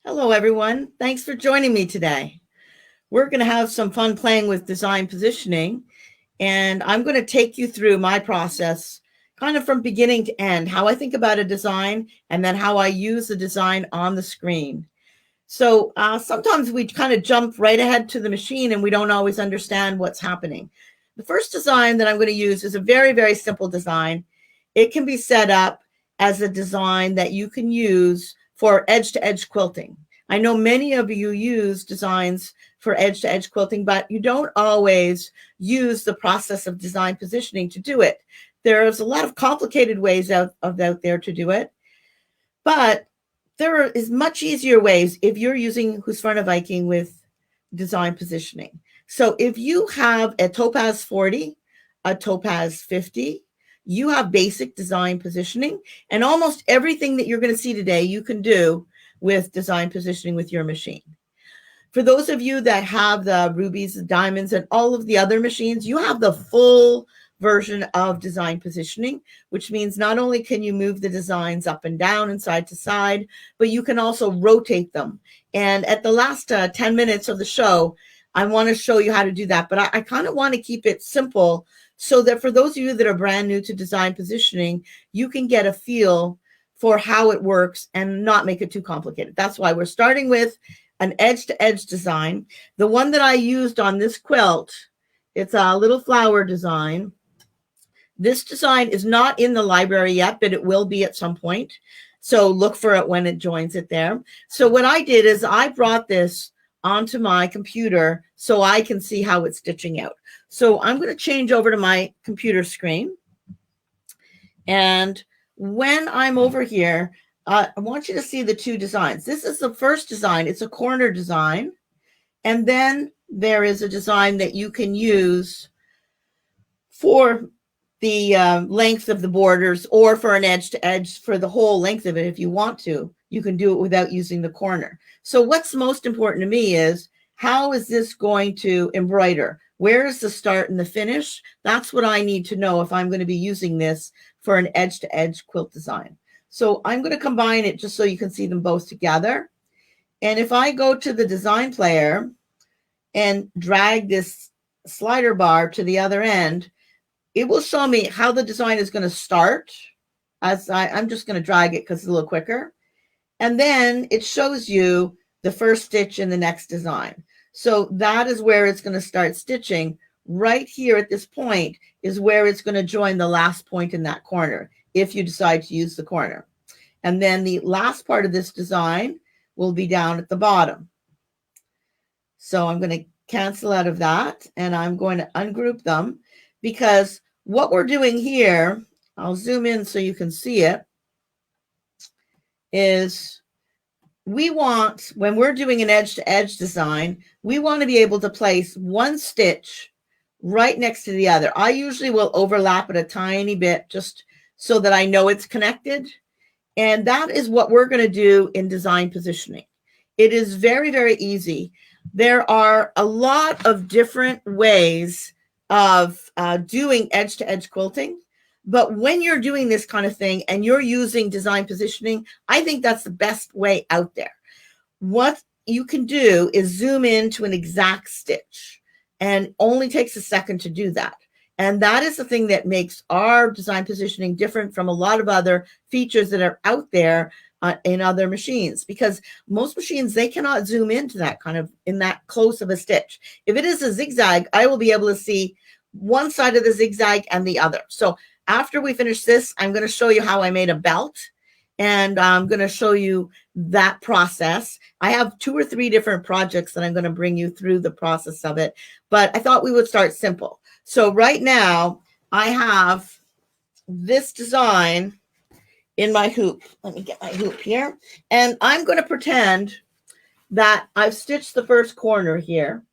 Hello, everyone. Thanks for joining me today. We're going to have some fun playing with design positioning, and I'm going to take you through my process kind of from beginning to end, how I think about a design, and then how I use the design on the screen. So sometimes we kind of jump right ahead to the machine and we don't always understand what's happening. The first design that I'm going to use is a very, very simple design. It can be set up as a design that you can use for edge-to-edge quilting. I know many of you use designs for edge-to-edge quilting, but you don't always use the process of design positioning to do it. There's a lot of complicated ways out there to do it, but there is much easier ways if you're using Husqvarna Viking with design positioning. So if you have a Topaz 40, a Topaz 50, you have basic design positioning, and almost everything that you're going to see today you can do with design positioning with your machine. For those of you that have the rubies, the diamonds, and all of the other machines, you have the full version of design positioning, which means not only can you move the designs up and down and side to side, but you can also rotate them. And at the last 10 minutes of the show, I want to show you how to do that. But I kind of want to keep it simple so that for those of you that are brand new to design positioning, you can get a feel for how it works and not make it too complicated. That's why we're starting with an edge-to-edge design. The one that I used on this quilt, it's a little flower design. This design is not in the library yet, but it will be at some point. So look for it when it joins it there. So what I did is I brought this onto my computer so I can see how it's stitching out. So I'm going to change over to my computer screen. And when I'm over here, I want you to see the two designs. This is the first design. It's a corner design. And then there is a design that you can use for the length of the borders, or for an edge to edge for the whole length of it. If you want to, you can do it without using the corner. So what's most important to me is, how is this going to embroider? Where is the start and the finish? That's what I need to know if I'm going to be using this for an edge to edge quilt design. So I'm going to combine it just so you can see them both together. And if I go to the design player and drag this slider bar to the other end, it will show me how the design is going to start. I'm just going to drag it because it's a little quicker. And then it shows you the first stitch in the next design. So that is where it's going to start stitching. Right here at this point is where it's going to join the last point in that corner, if you decide to use the corner. And then the last part of this design will be down at the bottom. So I'm going to cancel out of that, and I'm going to ungroup them, because what we're doing here, I'll zoom in so you can see it, is we want, when we're doing an edge-to-edge design, we want to be able to place one stitch right next to the other. I usually will overlap it a tiny bit just so that I know it's connected. And that is what we're going to do in design positioning. It is very, very easy. There are a lot of different ways of doing edge-to-edge quilting. But when you're doing this kind of thing and you're using design positioning, I think that's the best way out there. What you can do is zoom in to an exact stitch, and only takes a second to do that. And that is the thing that makes our design positioning different from a lot of other features that are out there in other machines, because most machines, they cannot zoom into that kind of, in that close of a stitch. If it is a zigzag, I will be able to see one side of the zigzag and the other. So after we finish this, I'm going to show you how I made a belt, and I'm going to show you that process. I have 2 or 3 different projects that I'm going to bring you through the process of it, but I thought we would start simple. So right now I have this design in my hoop. Let me get my hoop here. And I'm going to pretend that I've stitched the first corner here.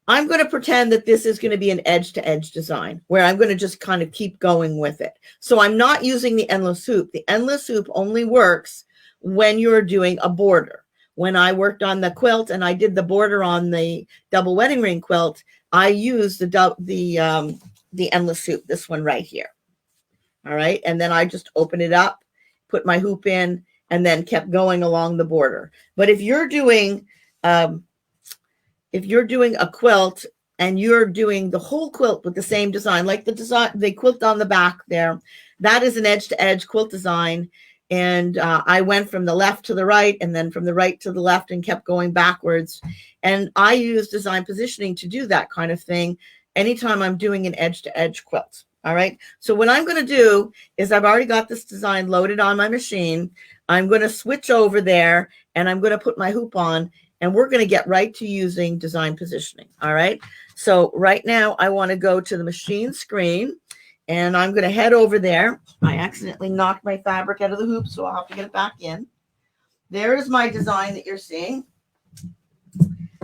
I'm going to pretend that this is going to be an edge-to-edge design where I'm going to just kind of keep going with it. So I'm not using the endless hoop. The endless hoop only works when you're doing a border. When I worked on the quilt and I did the border on the double wedding ring quilt, I used the endless hoop, this one right here. All right. And then I just open it up, put my hoop in, and then kept going along the border. But if you're doing a quilt and you're doing the whole quilt with the same design, like the quilt on the back there, that is an edge-to-edge quilt design. And I went from the left to the right and then from the right to the left and kept going backwards. And I use design positioning to do that kind of thing anytime I'm doing an edge-to-edge quilt. All right. So what I'm going to do is I've already got this design loaded on my machine. I'm going to switch over there and I'm going to put my hoop on, and we're going to get right to using design positioning. All right. So right now I want to go to the machine screen and I'm going to head over there. I accidentally knocked my fabric out of the hoop, so I'll have to get it back in. There is my design that you're seeing.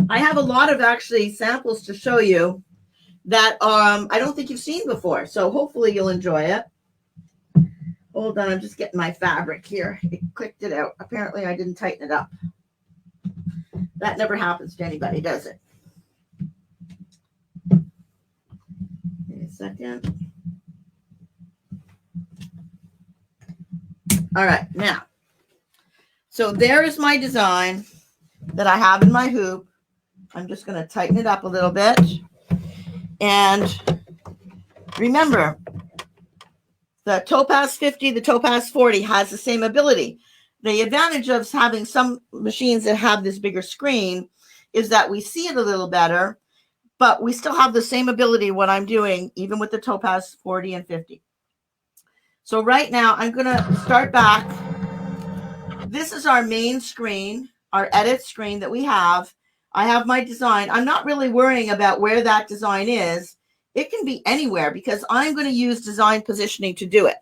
I have a lot of actually samples to show you that I don't think you've seen before. So hopefully you'll enjoy it. Hold on, I'm just getting my fabric here. It clicked it out. Apparently I didn't tighten it up. That never happens to anybody, does it? Wait a second. All right, now. So there is my design that I have in my hoop. I'm just going to tighten it up a little bit. And remember, the Topaz 50, the Topaz 40 has the same ability. The advantage of having some machines that have this bigger screen is that we see it a little better, but we still have the same ability what I'm doing, even with the Topaz 40 and 50. So right now, I'm going to start back. This is our main screen, our edit screen that we have. I have my design. I'm not really worrying about where that design is. It can be anywhere because I'm going to use design positioning to do it.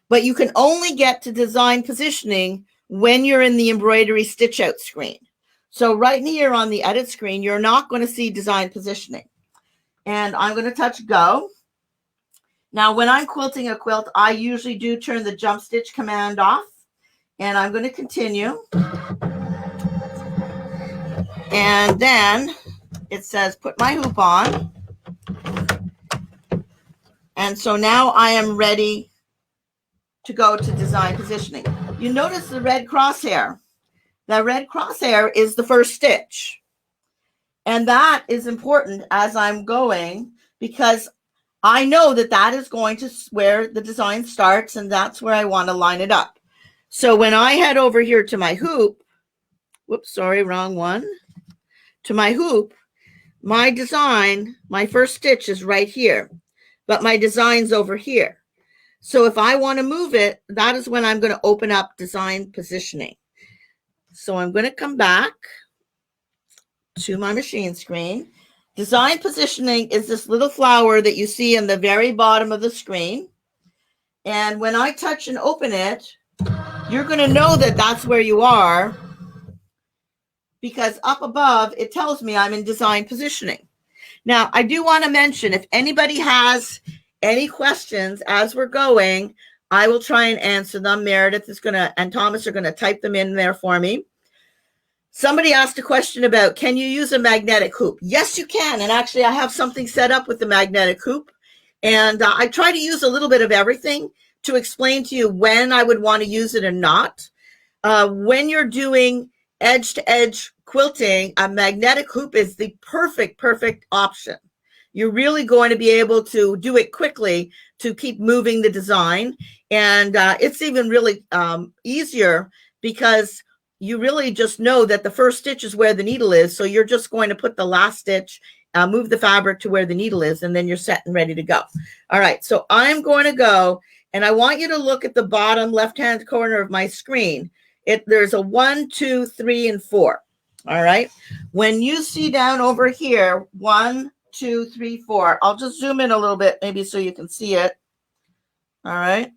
But you can only get to design positioning when you're in the embroidery stitch out screen. So right here on the edit screen, you're not going to see design positioning. And I'm going to touch go. Now, when I'm quilting a quilt, I usually do turn the jump stitch command off. And I'm going to continue. And then it says, put my hoop on. And so now I am ready to go to design positioning. You notice the red crosshair. The red crosshair is the first stitch. And that is important as I'm going because I know that that is going to where the design starts and that's where I want to line it up. So when I head over here to my hoop, whoops, sorry, wrong one. To my hoop, my design, my first stitch is right here, but my design's over here. So if I want to move it, that is when I'm going to open up design positioning. So I'm going to come back to my machine screen. Design positioning is this little flower that you see in the very bottom of the screen. And when I touch and open it, you're going to know that that's where you are because up above, it tells me I'm in design positioning. Now, I do want to mention, if anybody has any questions as we're going, I will try and answer them. Meredith is going to, and Thomas are going to type them in there for me. Somebody asked a question about, can you use a magnetic hoop? Yes, you can. And actually, I have something set up with the magnetic hoop. And I try to use a little bit of everything to explain to you when I would want to use it and not. When you're doing edge-to-edge quilting, a magnetic hoop is the perfect option. You're really going to be able to do it quickly to keep moving the design. And it's even really easier because you really just know that the first stitch is where the needle is. So you're just going to put the last stitch, move the fabric to where the needle is, and then you're set and ready to go. All right, so I'm going to go, and I want you to look at the bottom left-hand corner of my screen. There's a 1, 2, 3, and 4. All right. When you see down over here, 1, 2, 3, 4, I'll just zoom in a little bit, maybe so you can see it. All right.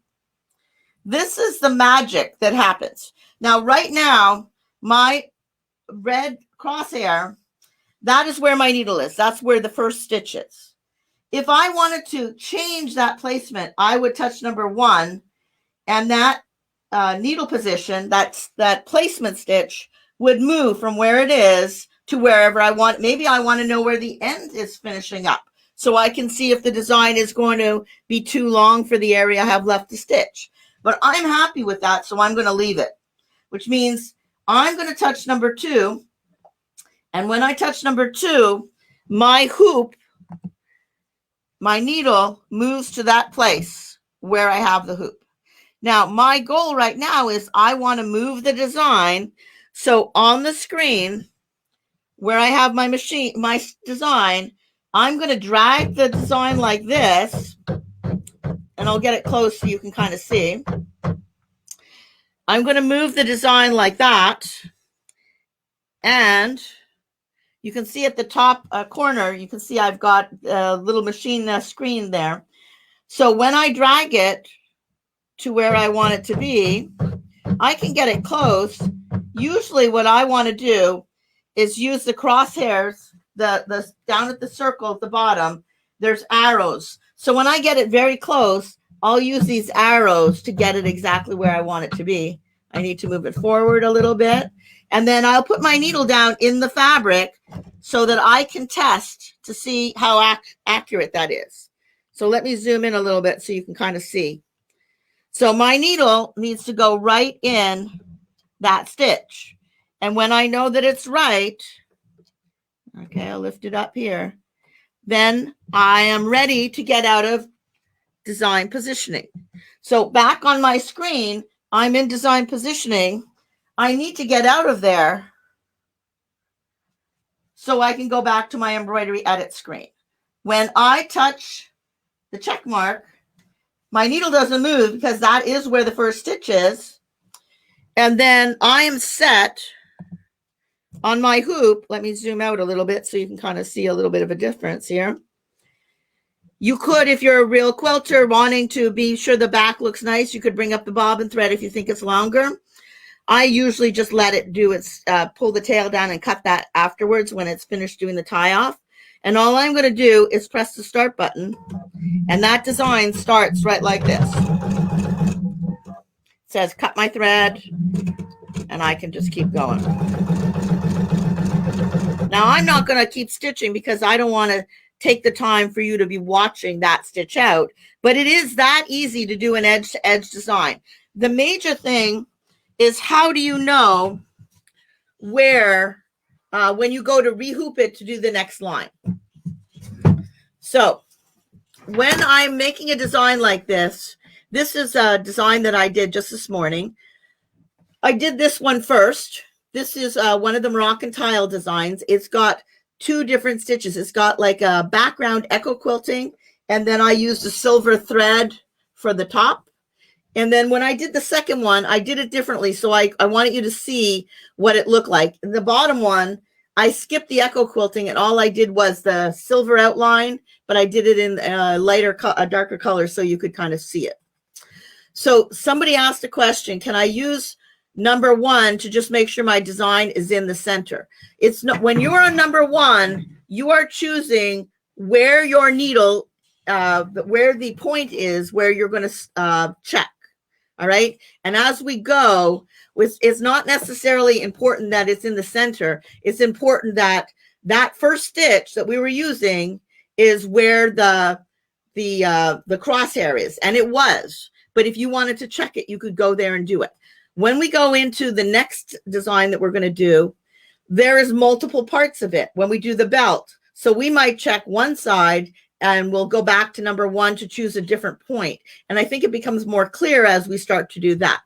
This is the magic that happens. Now, right now, my red crosshair, that is where my needle is. That's where the first stitch is. If I wanted to change that placement, I would touch number 1, and that needle position, that placement stitch would move from where it is to wherever I want. Maybe I want to know where the end is finishing up so I can see if the design is going to be too long for the area I have left to stitch. But I'm happy with that, so I'm going to leave it. which means I'm going to touch number 2. And when I touch number 2, my hoop, my needle moves to that place where I have the hoop. Now, my goal right now is I want to move the design. So on the screen where I have my machine, my design, I'm going to drag the design like this, and I'll get it close so you can kind of see. I'm going to move the design like that. And you can see at the top corner, you can see I've got a little machine screen there. So when I drag it to where I want it to be, I can get it close. Usually what I want to do is use the crosshairs, the down at the circle at the bottom, there's arrows. So when I get it very close, I'll use these arrows to get it exactly where I want it to be. I need to move it forward a little bit. And then I'll put my needle down in the fabric so that I can test to see how accurate that is. So let me zoom in a little bit so you can kind of see. So my needle needs to go right in that stitch. And when I know that it's right, okay, I'll lift it up here, then I am ready to get out of design positioning. So back on my screen, I'm in design positioning. I need to get out of there so I can go back to my embroidery edit screen. When I touch the check mark, my needle doesn't move because that is where the first stitch is. And then I am set on my hoop. Let me zoom out a little bit so you can kind of see a little bit of a difference here. You could, if you're a real quilter wanting to be sure the back looks nice, you could bring up the bobbin thread if you think it's longer. I usually just let it do its, pull the tail down and cut that afterwards when it's finished doing the tie off. And all I'm going to do is press the start button, and that design starts right like this. It says cut my thread, and I can just keep going. Now I'm not going to keep stitching because I don't want to take the time for you to be watching that stitch out, but it is that easy to do an edge to edge design. The major thing is, how do you know where, when you go to rehoop it to do the next line? So when I'm making a design like this, this is a design that I did just this morning. I did this one first. This is one of the Moroccan tile designs. It's got 2 different stitches. It's got like a background echo quilting, and then I used a silver thread for the top. And then when I did the second one, I did it differently. So I wanted you to see what it looked like. In the bottom one, I skipped the echo quilting, and all I did was the silver outline, but I did it in a darker color so you could kind of see it. So somebody asked a question, can I use number 1 to just make sure my design is in the center? It's not, when you're on number 1, you are choosing where your needle, where the point is, where you're going to check. All right. And as we go, it's not necessarily important that it's in the center. It's important that that first stitch that we were using is where the crosshair is. And it was. But if you wanted to check it, you could go there and do it. When we go into the next design that we're going to do, there is multiple parts of it when we do the belt. So we might check one side and we'll go back to number 1 to choose a different point. And I think it becomes more clear as we start to do that.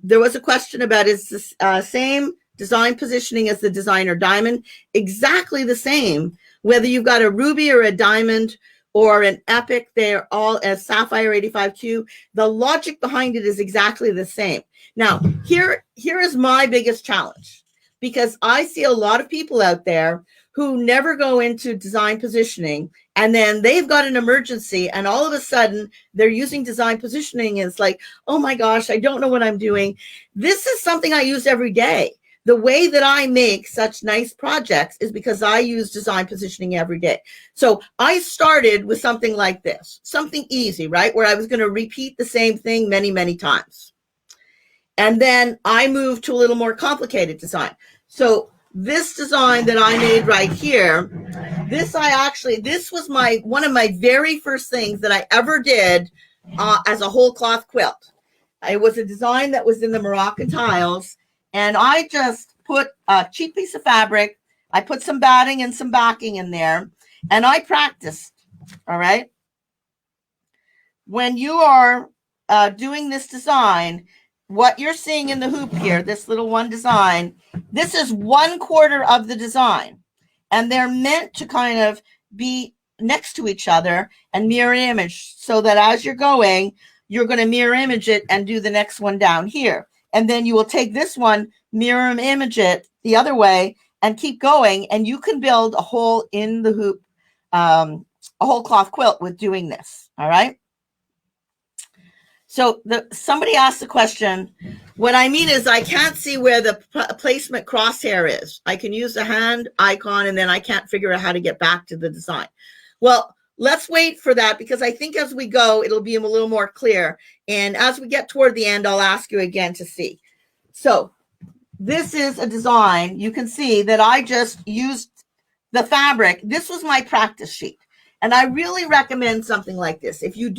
There was a question about, is this same design positioning as the designer diamond? Exactly the same. Whether you've got a ruby or a diamond or an epic, they're all a sapphire 85Q. The logic behind it is exactly the same. Now, here is my biggest challenge, because I see a lot of people out there who never go into design positioning, and then they've got an emergency, and all of a sudden they're using design positioning, and it's like, oh my gosh, I don't know what I'm doing. This is something I use every day. The way that I make such nice projects is because I use design positioning every day. So I started with something like this, something easy, right? Where I was going to repeat the same thing many, many times. And then I moved to a little more complicated design. So this design that I made right here, this was one of my very first things that I ever did as a whole cloth quilt. It was a design that was in the Moroccan Tiles, and I just put a cheap piece of fabric. I put some batting and some backing in there, and I practiced. All right. When you are doing this design, what you're seeing in the hoop here, this little one design, this is 1/4 of the design, and they're meant to kind of be next to each other and mirror image, so that as you're going, you're going to mirror image it and do the next one down here. And then you will take this one, mirror image it the other way, and keep going. And you can build a hole in the hoop, a whole cloth quilt with doing this. All right. So somebody asked the question. What I mean is I can't see where the placement crosshair is. I can use the hand icon, and then I can't figure out how to get back to the design. Well, let's wait for that, because I think as we go, it'll be a little more clear. And as we get toward the end, I'll ask you again to see. So this is a design. You can see that I just used the fabric. This was my practice sheet. And I really recommend something like this. If you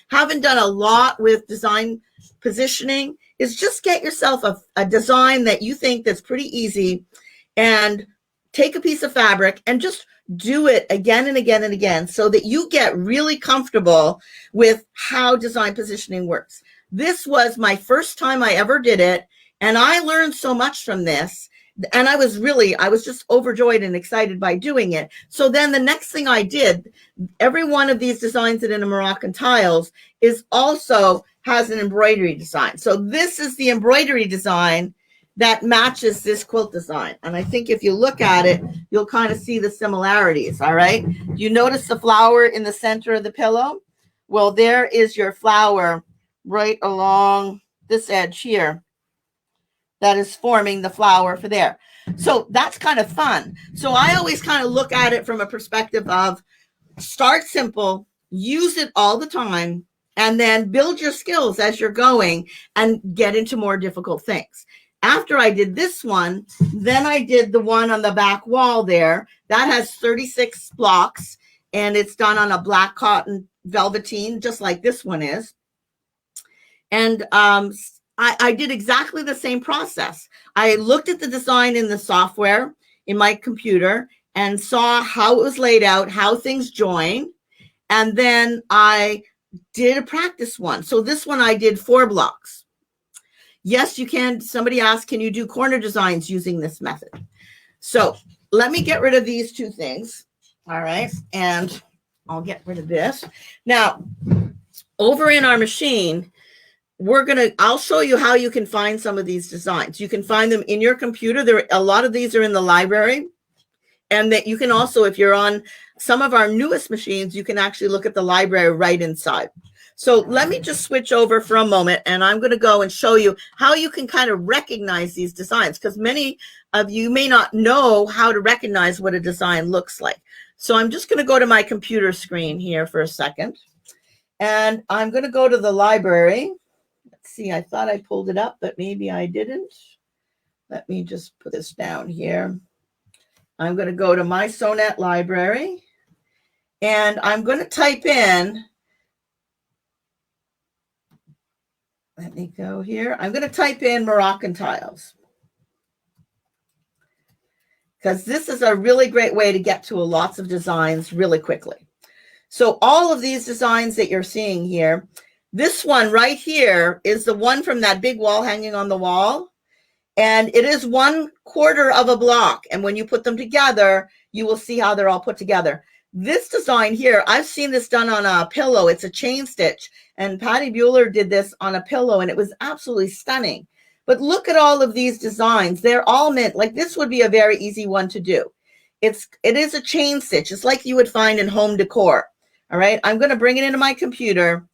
haven't done a lot with design positioning, is just get yourself a design that you think that's pretty easy, and take a piece of fabric and just do it again and again and again, so that you get really comfortable with how design positioning works. This was my first time I ever did it, and I learned so much from this. And I was just overjoyed and excited by doing it. So then the next thing I did, every one of these designs that in the Moroccan Tiles also has an embroidery design. So this is the embroidery design that matches this quilt design. And I think if you look at it, you'll kind of see the similarities. All right. You notice the flower in the center of the pillow? Well, there is your flower right along this edge here. That is forming the flower for there. So that's kind of fun. So I always kind of look at it from a perspective of start simple, use it all the time, and then build your skills as you're going and get into more difficult things. After I did this one, then I did the one on the back wall there. That has 36 blocks, and it's done on a black cotton velveteen, just like this one is. And I did exactly the same process. I looked at the design in the software in my computer and saw how it was laid out, how things join. And then I did a practice one. So this one I did 4 blocks. Yes, you can. Somebody asked, can you do corner designs using this method? So let me get rid of these 2 things. All right. And I'll get rid of this. Now, over in our machine, I'll show you how you can find some of these designs. You can find them in your computer. A lot of these are in the library. And that you can also, if you're on some of our newest machines, you can actually look at the library right inside. So let me just switch over for a moment, and I'm going to go and show you how you can kind of recognize these designs, because many of you may not know how to recognize what a design looks like. So I'm just going to go to my computer screen here for a second, and I'm going to go to the library. See, I thought I pulled it up, but maybe I didn't. Let me just put this down here. I'm going to go to my Sonnet library, and I'm going to type in, let me go here. I'm going to type in Moroccan Tiles, because this is a really great way to get to lots of designs really quickly. So all of these designs that you're seeing here, this one right here is the one from that big wall hanging on the wall. And it is 1/4 of a block. And when you put them together, you will see how they're all put together. This design here, I've seen this done on a pillow. It's a chain stitch. And Patty Bueller did this on a pillow, and it was absolutely stunning. But look at all of these designs. They're all meant, like this would be a very easy one to do. It is a chain stitch. It's like you would find in home decor. All right. I'm going to bring it into my computer,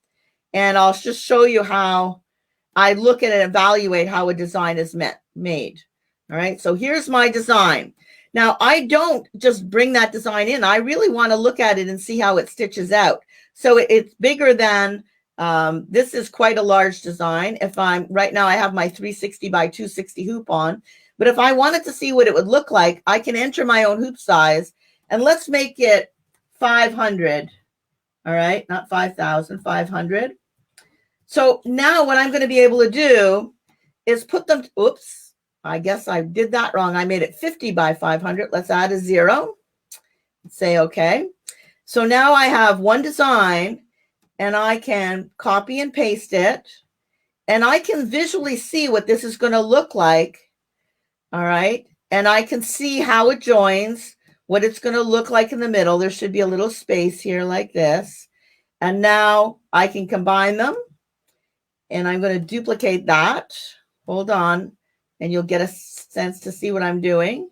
and I'll just show you how I look at and evaluate how a design is made. All right. So here's my design. Now, I don't just bring that design in. I really want to look at it and see how it stitches out. So it's bigger than, this is quite a large design. Right now I have my 360 by 260 hoop on. But if I wanted to see what it would look like, I can enter my own hoop size, and let's make it 500. All right. Not 5,000, 500. So now what I'm going to be able to do is put them, oops, I guess I did that wrong. I made it 50 by 500. Let's add a 0. Say okay. So now I have one design and I can copy and paste it. And I can visually see what this is going to look like. All right. And I can see how it joins, what it's going to look like in the middle. There should be a little space here like this. And now I can combine them. And I'm going to duplicate that. Hold on. And you'll get a sense to see what I'm doing.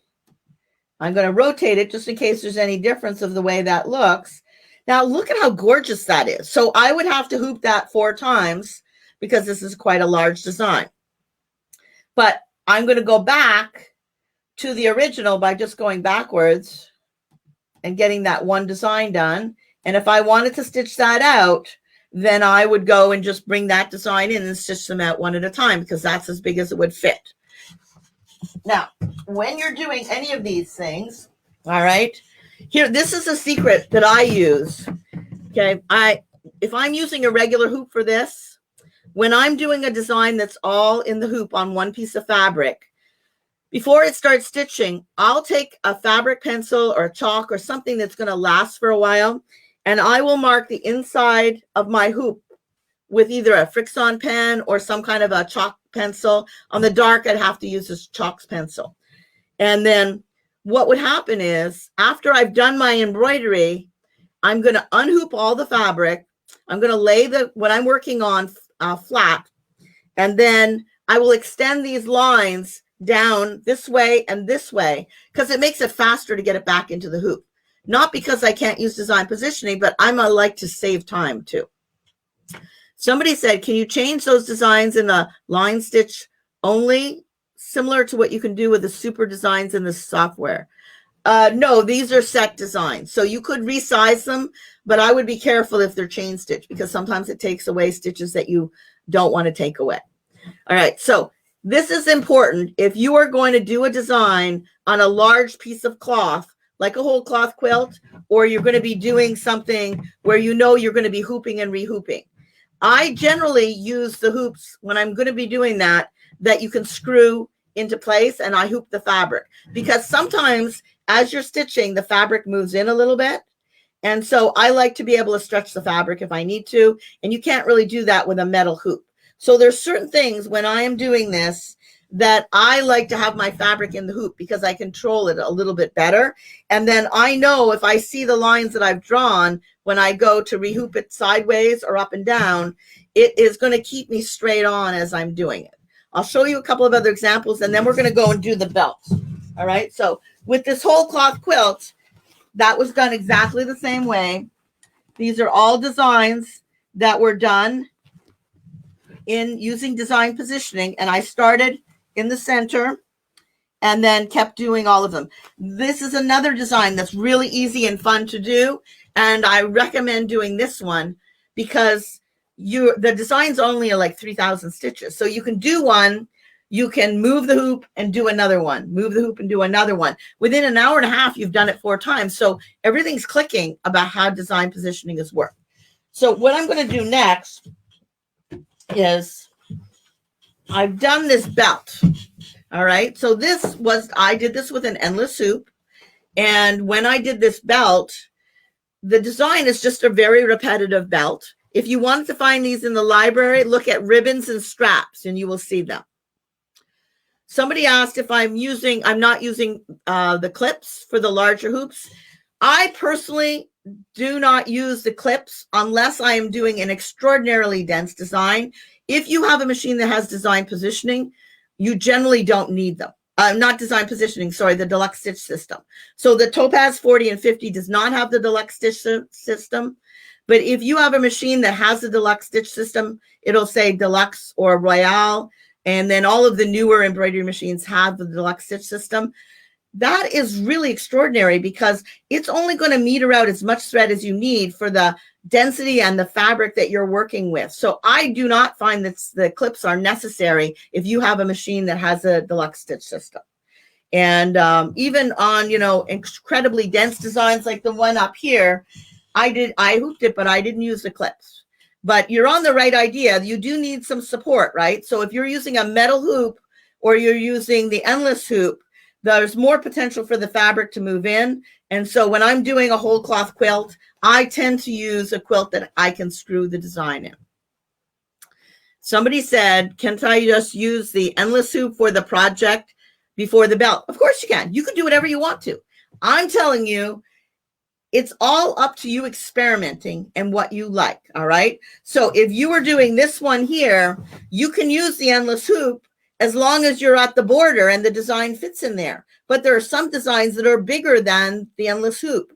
I'm going to rotate it just in case there's any difference of the way that looks. Now, look at how gorgeous that is. So I would have to hoop that 4 times because this is quite a large design. But I'm going to go back to the original by just going backwards and getting that one design done. And if I wanted to stitch that out, then I would go and just bring that design in and stitch them out one at a time because that's as big as it would fit. Now, when you're doing any of these things, all right, here, this is a secret that I use. Okay, if I'm using a regular hoop for this, when I'm doing a design that's all in the hoop on one piece of fabric, before it starts stitching, I'll take a fabric pencil or a chalk or something that's going to last for a while, and I will mark the inside of my hoop with either a Fixon pen or some kind of a chalk pencil. On the dark, I'd have to use this chalk pencil. And then what would happen is after I've done my embroidery, I'm going to unhoop all the fabric. I'm going to lay what I'm working on flat. And then I will extend these lines down this way and this way because it makes it faster to get it back into the hoop. Not because I can't use design positioning, but I like to save time too. Somebody said, can you change those designs in the line stitch only, similar to what you can do with the super designs in the software? No, these are set designs. So you could resize them, but I would be careful if they're chain stitch because sometimes it takes away stitches that you don't want to take away. All right, so this is important. If you are going to do a design on a large piece of cloth, like a whole cloth quilt, or you're going to be doing something where you know you're going to be hooping and rehooping. I generally use the hoops when I'm going to be doing that you can screw into place, and I hoop the fabric because sometimes as you're stitching, the fabric moves in a little bit. And so I like to be able to stretch the fabric if I need to, and you can't really do that with a metal hoop. So there's certain things when I am doing this that I like to have my fabric in the hoop because I control it a little bit better. And then I know if I see the lines that I've drawn, when I go to rehoop it sideways or up and down, it is going to keep me straight on as I'm doing it. I'll show you a couple of other examples, and then we're going to go and do the belt. All right. So with this whole cloth quilt, that was done exactly the same way. These are all designs that were done in using design positioning, and I started in the center and then kept doing all of them. This is another design that's really easy and fun to do, and I recommend doing this one because the design's only like 3,000 stitches. So you can do one, you can move the hoop and do another one, move the hoop and do another one. Within an hour and a half, you've done it 4 times. So everything's clicking about how design positioning is worked. So what I'm going to do next is I've done this belt. All right. So I did this with an endless hoop. And when I did this belt, the design is just a very repetitive belt. If you wanted to find these in the library, look at ribbons and straps and you will see them. Somebody asked if I'm not using the clips for the larger hoops. I personally do not use the clips unless I am doing an extraordinarily dense design. If you have a machine that has design positioning, you generally don't need them. Not design positioning, sorry, the deluxe stitch system. So the Topaz 40 and 50 does not have the deluxe stitch system. But if you have a machine that has the deluxe stitch system, it'll say deluxe or royale. And then all of the newer embroidery machines have the deluxe stitch system. That is really extraordinary because it's only going to meter out as much thread as you need for the density and the fabric that you're working with. So I do not find that the clips are necessary if you have a machine that has a deluxe stitch system. And even on, incredibly dense designs like the one up here, I hooped it, but I didn't use the clips. but you're on the right idea. You do need some support, right? So if you're using a metal hoop or you're using the endless hoop, there's more potential for the fabric to move in. And so when I'm doing a whole cloth quilt, I tend to use a quilt that I can screw the design in. Somebody said, can't I just use the endless hoop for the project before the belt? Of course you can. You can do whatever you want to. I'm telling you, it's all up to you experimenting and what you like, all right? So if you were doing this one here, you can use the endless hoop as long as you're at the border and the design fits in there. But there are some designs that are bigger than the endless hoop,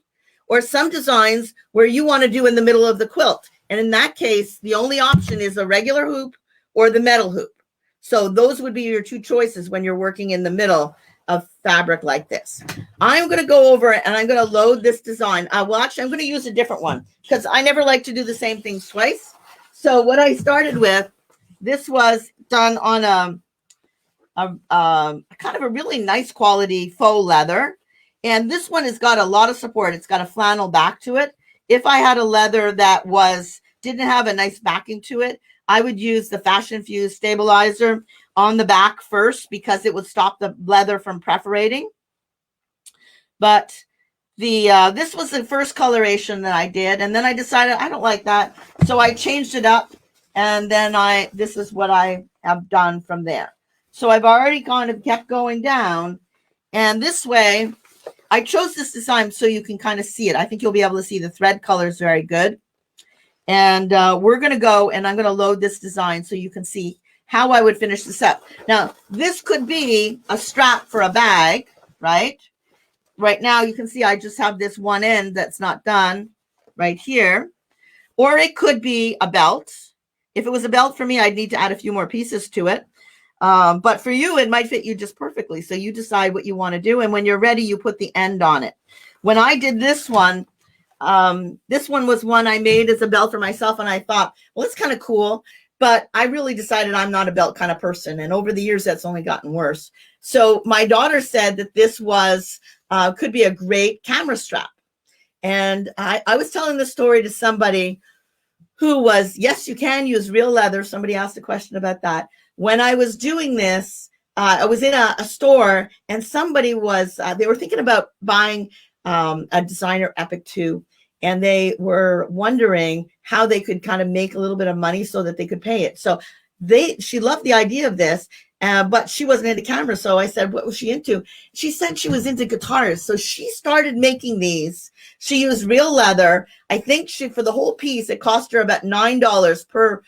or some designs where you want to do in the middle of the quilt. And in that case, the only option is a regular hoop or the metal hoop. So those would be your two choices when you're working in the middle of fabric like this. I'm going to go over it and I'm going to load this design. Well, actually, I'm going to use a different one because I never like to do the same things twice. So what I started with, this was done on a kind of a really nice quality faux leather. And this one has got a lot of support. It's got a flannel back to it. If I had a leather that didn't have a nice backing to it, I would use the Fashion Fuse stabilizer on the back first because it would stop the leather from perforating. But this was the first coloration that I did, and then I decided I don't like that, so I changed it up, and then this is what I have done from there. So I've already kind of kept going down, and this way I chose this design so you can kind of see it. I think you'll be able to see the thread colors very good. And we're going to go and I'm going to load this design so you can see how I would finish this up. Now, this could be a strap for a bag, right? Right now, you can see I just have this one end that's not done right here. Or it could be a belt. If it was a belt for me, I'd need to add a few more pieces to it. But for you, it might fit you just perfectly. So you decide what you want to do. And when you're ready, you put the end on it. When I did this one was one I made as a belt for myself. And I thought, well, it's kind of cool. But I really decided I'm not a belt kind of person. And over the years, that's only gotten worse. So my daughter said that this could be a great camera strap. And I was telling the story to somebody who was, yes, you can use real leather. Somebody asked a question about that. When I was doing this, I was in a store and somebody they were thinking about buying a designer Epic 2. And they were wondering how they could kind of make a little bit of money so that they could pay it. So she loved the idea of this, but she wasn't into camera. So I said, what was she into? She said she was into guitars. So she started making these. She used real leather. I think for the whole piece, it cost her about $9 for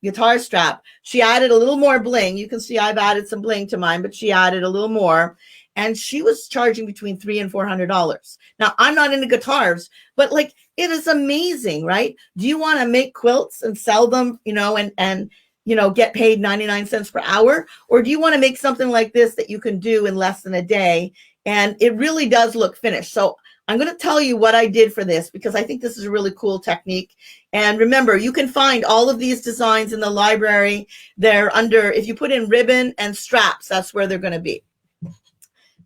guitar strap. She added a little more bling. You can see I've added some bling to mine, but she added a little more. And she was charging between $300 and $400. Now, I'm not into guitars, but like, it is amazing, right? Do you want to make quilts and sell them, and get paid 99 cents per hour? Or do you want to make something like this that you can do in less than a day? And it really does look finished. So I'm going to tell you what I did for this because I think this is a really cool technique. And remember, you can find all of these designs in the library. They're under, if you put in ribbon and straps, that's where they're going to be.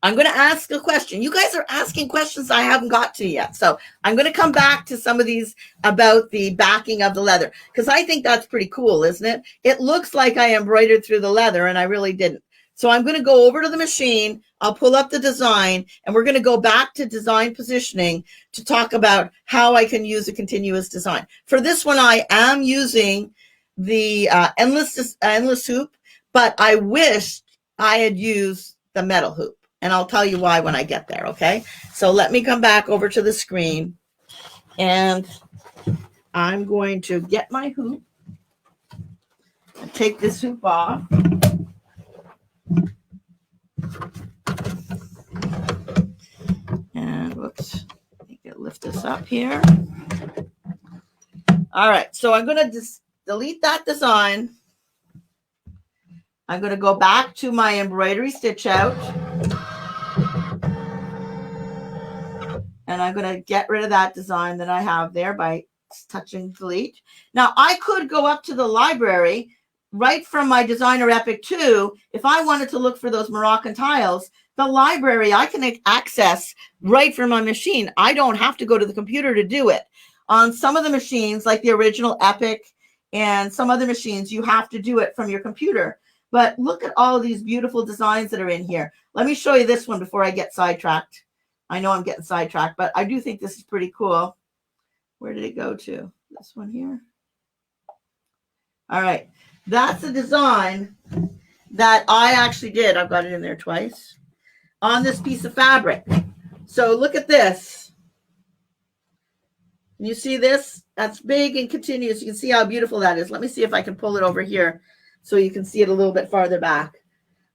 I'm going to ask a question. You guys are asking questions I haven't got to yet. So I'm going to come back to some of these about the backing of the leather because I think that's pretty cool, isn't it? It looks like I embroidered through the leather and I really didn't. So I'm going to go over to the machine. I'll pull up the design and we're going to go back to design positioning to talk about how I can use a continuous design. For this one, I am using the endless hoop, but I wished I had used the metal hoop. And I'll tell you why when I get there, okay? So let me come back over to the screen. And I'm going to get my hoop. And take this hoop off. And whoops, I think I'll lift this up here. All right, so I'm going to just delete that design. I'm going to go back to my embroidery stitch out. And I'm going to get rid of that design that I have there by touching delete. Now, I could go up to the library right from my Designer Epic 2. If I wanted to look for those Moroccan tiles, the library I can access right from my machine. I don't have to go to the computer to do it. On some of the machines, like the original Epic and some other machines, you have to do it from your computer. But look at all of these beautiful designs that are in here. Let me show you this one before I get sidetracked. I know I'm getting sidetracked, but I do think this is pretty cool. Where did it go to? This one here. All right. That's a design that I actually did. I've got it in there twice on this piece of fabric. So look at this. You see this? That's big and continuous. You can see how beautiful that is. Let me see if I can pull it over here so you can see it a little bit farther back.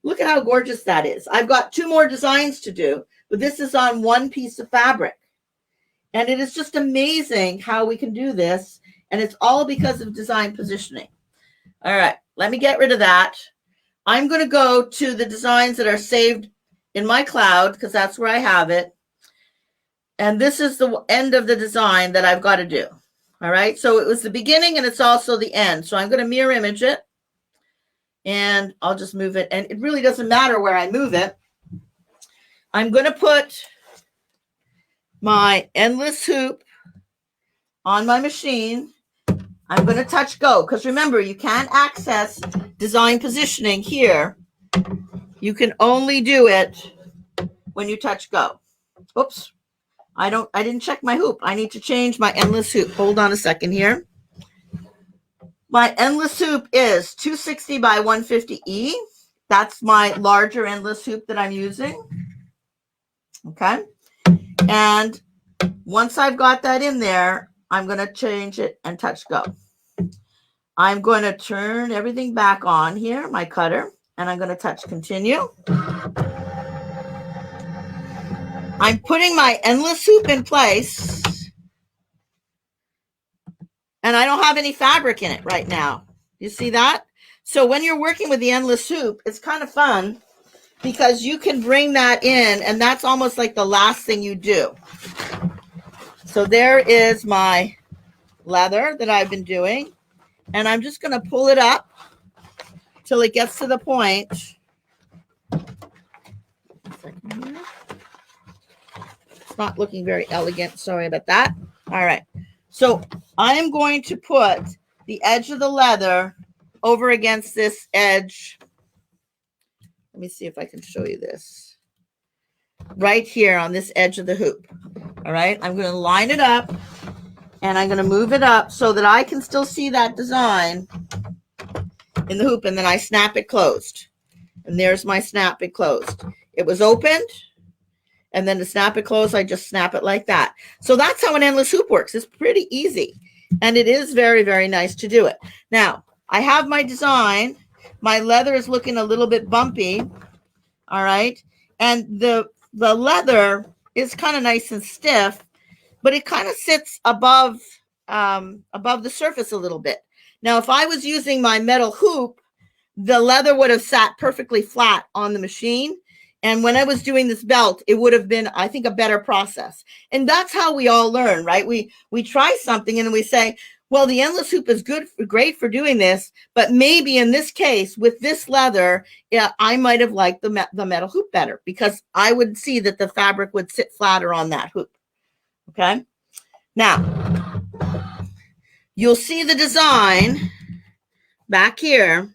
Look at how gorgeous that is. I've got 2 more designs to do, but this is on one piece of fabric. And it is just amazing how we can do this. And it's all because of design positioning. All right, let me get rid of that. I'm going to go to the designs that are saved in my cloud because that's where I have it. And this is the end of the design that I've got to do. All right, so it was the beginning and it's also the end. So I'm going to mirror image it. And I'll just move it. And it really doesn't matter where I move it. I'm going to put my endless hoop on my machine. I'm going to touch go because remember, you can't access design positioning here. You can only do it when you touch go. Oops. I didn't check my hoop. I need to change my endless hoop. Hold on a second here. My endless hoop is 260 by 150E. That's my larger endless hoop that I'm using. Okay. And once I've got that in there, I'm going to change it and touch go. I'm going to turn everything back on here, my cutter, and I'm going to touch continue. I'm putting my endless hoop in place. And I don't have any fabric in it right now. You see that? So when you're working with the endless hoop, it's kind of fun because you can bring that in and that's almost like the last thing you do. So there is my leather that I've been doing. And I'm just going to pull it up till it gets to the point. It's not looking very elegant. Sorry about that. All right. So I'm going to put the edge of the leather over against this edge. Let me see if I can show you this. Right here on this edge of the hoop. All right. I'm going to line it up and I'm going to move it up so that I can still see that design in the hoop. And then I snap it closed. And there's my snap it closed. It was opened. And then to snap it closed, I just snap it like that. So that's how an endless hoop works. It's pretty easy. And it is very, very nice to do it. Now, I have my design. My leather is looking a little bit bumpy. All right. And the leather is kind of nice and stiff, but it kind of sits above the surface a little bit. Now, if I was using my metal hoop, the leather would have sat perfectly flat on the machine. And when I was doing this belt, it would have been, I think, a better process. And that's how we all learn, right? We try something and we say, well, the endless hoop is great for doing this, but maybe in this case with this leather, yeah, I might have liked the metal hoop better because I would see that the fabric would sit flatter on that hoop. Okay. Now, you'll see the design back here.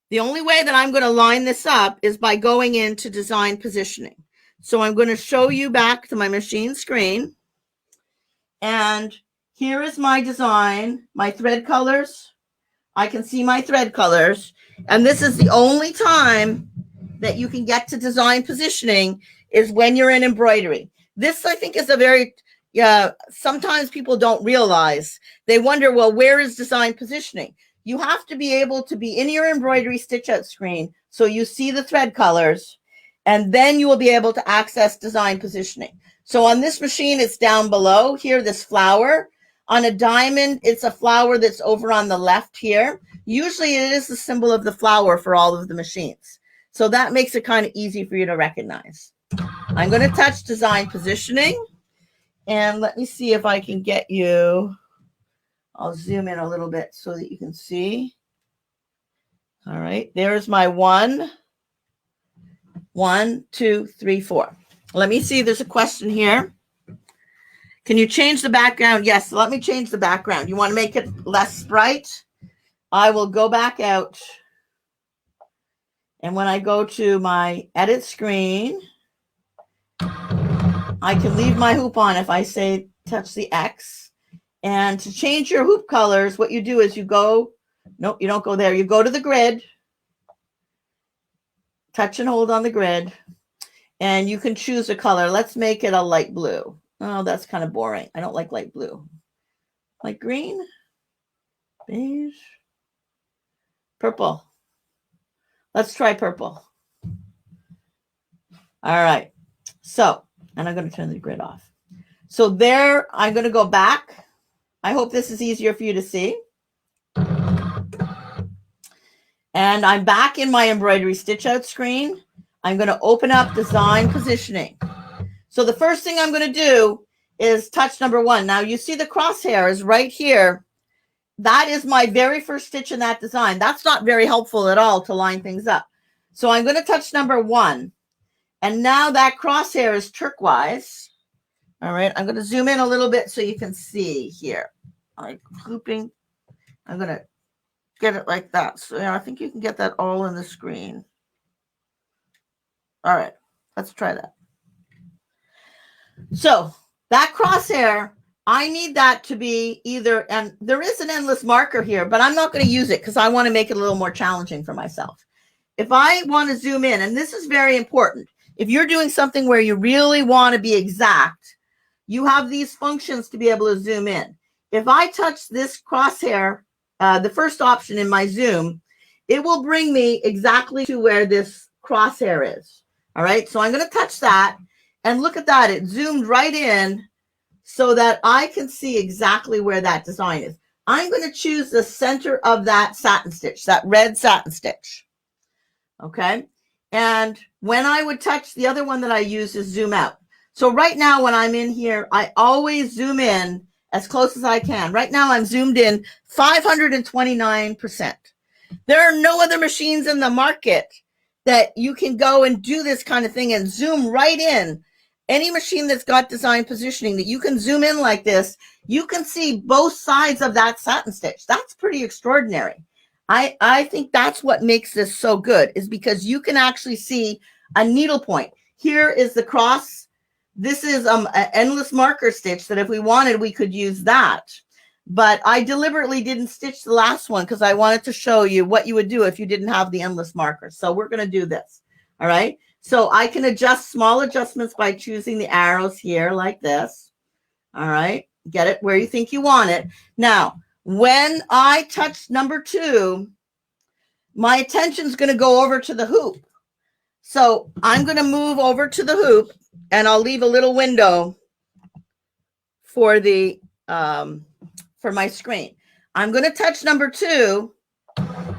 The only way that I'm going to line this up is by going into design positioning. So I'm going to show you back to my machine screen. And here is my design, my thread colors. I can see my thread colors. And this is the only time that you can get to design positioning is when you're in embroidery. This, I think, is a very, sometimes people don't realize. They wonder, well, where is design positioning? You have to be able to be in your embroidery stitch out screen so you see the thread colors, and then you will be able to access design positioning. So on this machine, it's down below here, this flower. On a diamond, it's a flower that's over on the left here. Usually it is the symbol of the flower for all of the machines. So that makes it kind of easy for you to recognize. I'm going to touch design positioning, and let me see if I can get you. I'll zoom in a little bit so that you can see. All right, there's my 1, 2, 3, 4. Let me see, there's a question here. Can you change the background? Yes, let me change the background. You want to make it less bright? I will go back out. And when I go to my edit screen, I can leave my hoop on if I say touch the X. And to change your hoop colors, what you do is you go, nope, you don't go there. You go to the grid, touch and hold on the grid, and you can choose a color. Let's make it a light blue. Oh, that's kind of boring. I don't like light blue. Light green, beige, purple. Let's try purple. All right. So, and I'm going to turn the grid off. So there, I'm going to go back. I hope this is easier for you to see. And I'm back in my embroidery stitch out screen. I'm going to open up design positioning. So the first thing I'm going to do is touch number 1. Now you see the crosshair is right here. That is my very first stitch in that design. That's not very helpful at all to line things up. So I'm going to touch number 1. And now that crosshair is turquoise. All right, I'm going to zoom in a little bit so you can see here. Like looping. I'm going to get it like that. So yeah, I think you can get that all in the screen. All right, let's try that. So that crosshair, I need that to be either, and there is an endless marker here, but I'm not going to use it because I want to make it a little more challenging for myself. If I want to zoom in, and this is very important, if you're doing something where you really want to be exact, you have these functions to be able to zoom in. If I touch this crosshair, the first option in my zoom, it will bring me exactly to where this crosshair is. All right, so I'm going to touch that, and look at that. It zoomed right in so that I can see exactly where that design is. I'm going to choose the center of that satin stitch, that red satin stitch. Okay, and when I would touch, the other one that I use is zoom out. So right now when I'm in here, I always zoom in as close as I can. Right now I'm zoomed in 529%. There are no other machines in the market that you can go and do this kind of thing and zoom right in. Any machine that's got design positioning that you can zoom in like this, you can see both sides of that satin stitch. That's pretty extraordinary. I think that's what makes this so good, is because you can actually see a needle point. Here is the cross. This is an endless marker stitch that if we wanted, we could use that. But I deliberately didn't stitch the last one because I wanted to show you what you would do if you didn't have the endless marker. So we're going to do this. All right. So I can adjust small adjustments by choosing the arrows here like this. All right. Get it where you think you want it. Now, when I touch number 2, my attention is going to go over to the hoop. So I'm going to move over to the hoop, and I'll leave a little window for the for my screen. I'm going to touch number 2,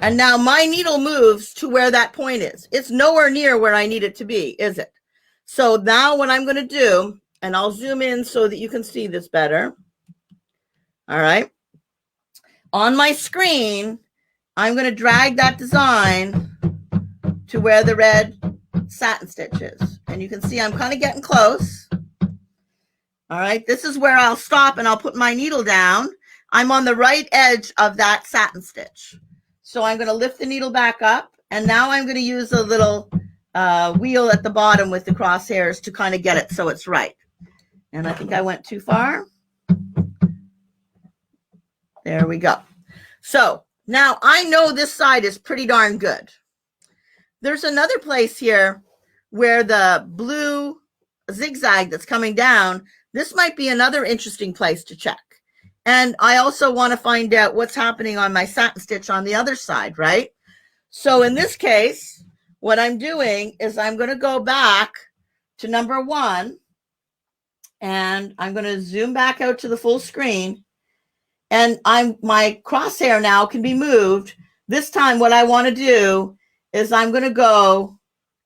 and now my needle moves to where that point is. It's nowhere near where I need it to be, is it? So now what I'm going to do, and I'll zoom in so that you can see this better. All right. On my screen, I'm going to drag that design to where the red satin stitch is. And you can see I'm kind of getting close. All right. This is where I'll stop and I'll put my needle down. I'm on the right edge of that satin stitch. So I'm going to lift the needle back up. And now I'm going to use a little wheel at the bottom with the crosshairs to kind of get it so it's right. And I think I went too far. There we go. So now I know this side is pretty darn good. There's another place here where the blue zigzag that's coming down, this might be another interesting place to check. And I also want to find out what's happening on my satin stitch on the other side, right? So in this case, what I'm doing is I'm going to go back to number 1, and I'm going to zoom back out to the full screen. And my crosshair now can be moved. This time what I want to do is I'm going to go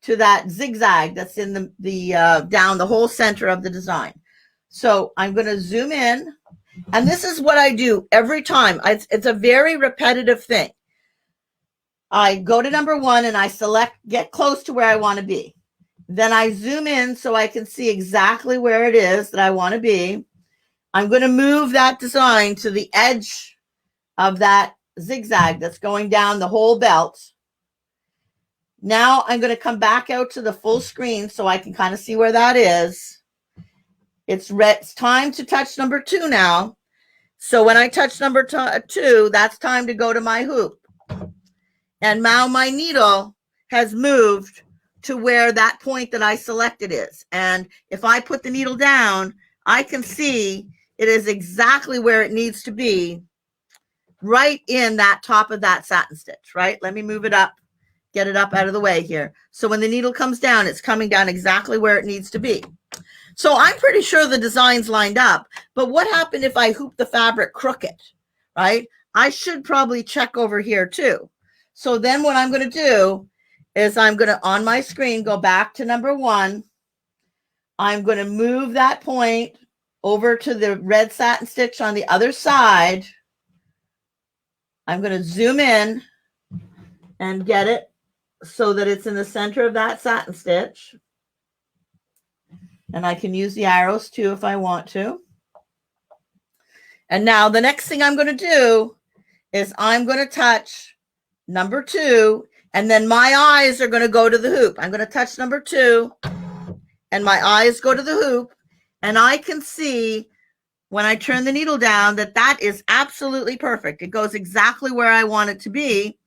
to that zigzag that's in the down the whole center of the design. So I'm going to zoom in, and this is what I do every time. It's a very repetitive thing. I go to number 1 and I select get close to where I want to be. Then I zoom in so I can see exactly where it is that I want to be. I'm going to move that design to the edge of that zigzag that's going down the whole belt. Now I'm going to come back out to the full screen so I can kind of see where that is. It's time to touch number 2 now. So when I touch number 2, that's time to go to my hoop. And now my needle has moved to where that point that I selected is. And if I put the needle down, I can see it is exactly where it needs to be, right in that top of that satin stitch, right? Let me move it up, get it up out of the way here. So when the needle comes down, it's coming down exactly where it needs to be. So I'm pretty sure the design's lined up, but what happened if I hoop the fabric crooked, right? I should probably check over here too. So then what I'm going to do is I'm going to, on my screen, go back to number 1. I'm going to move that point over to the red satin stitch on the other side. I'm going to zoom in and get it so that it's in the center of that satin stitch. And I can use the arrows too if I want to. And now the next thing I'm going to do is I'm going to touch number 2, and then my eyes are going to go to the hoop. I'm going to touch number 2, and my eyes go to the hoop, and I can see when I turn the needle down that that is absolutely perfect. It goes exactly where I want it to be.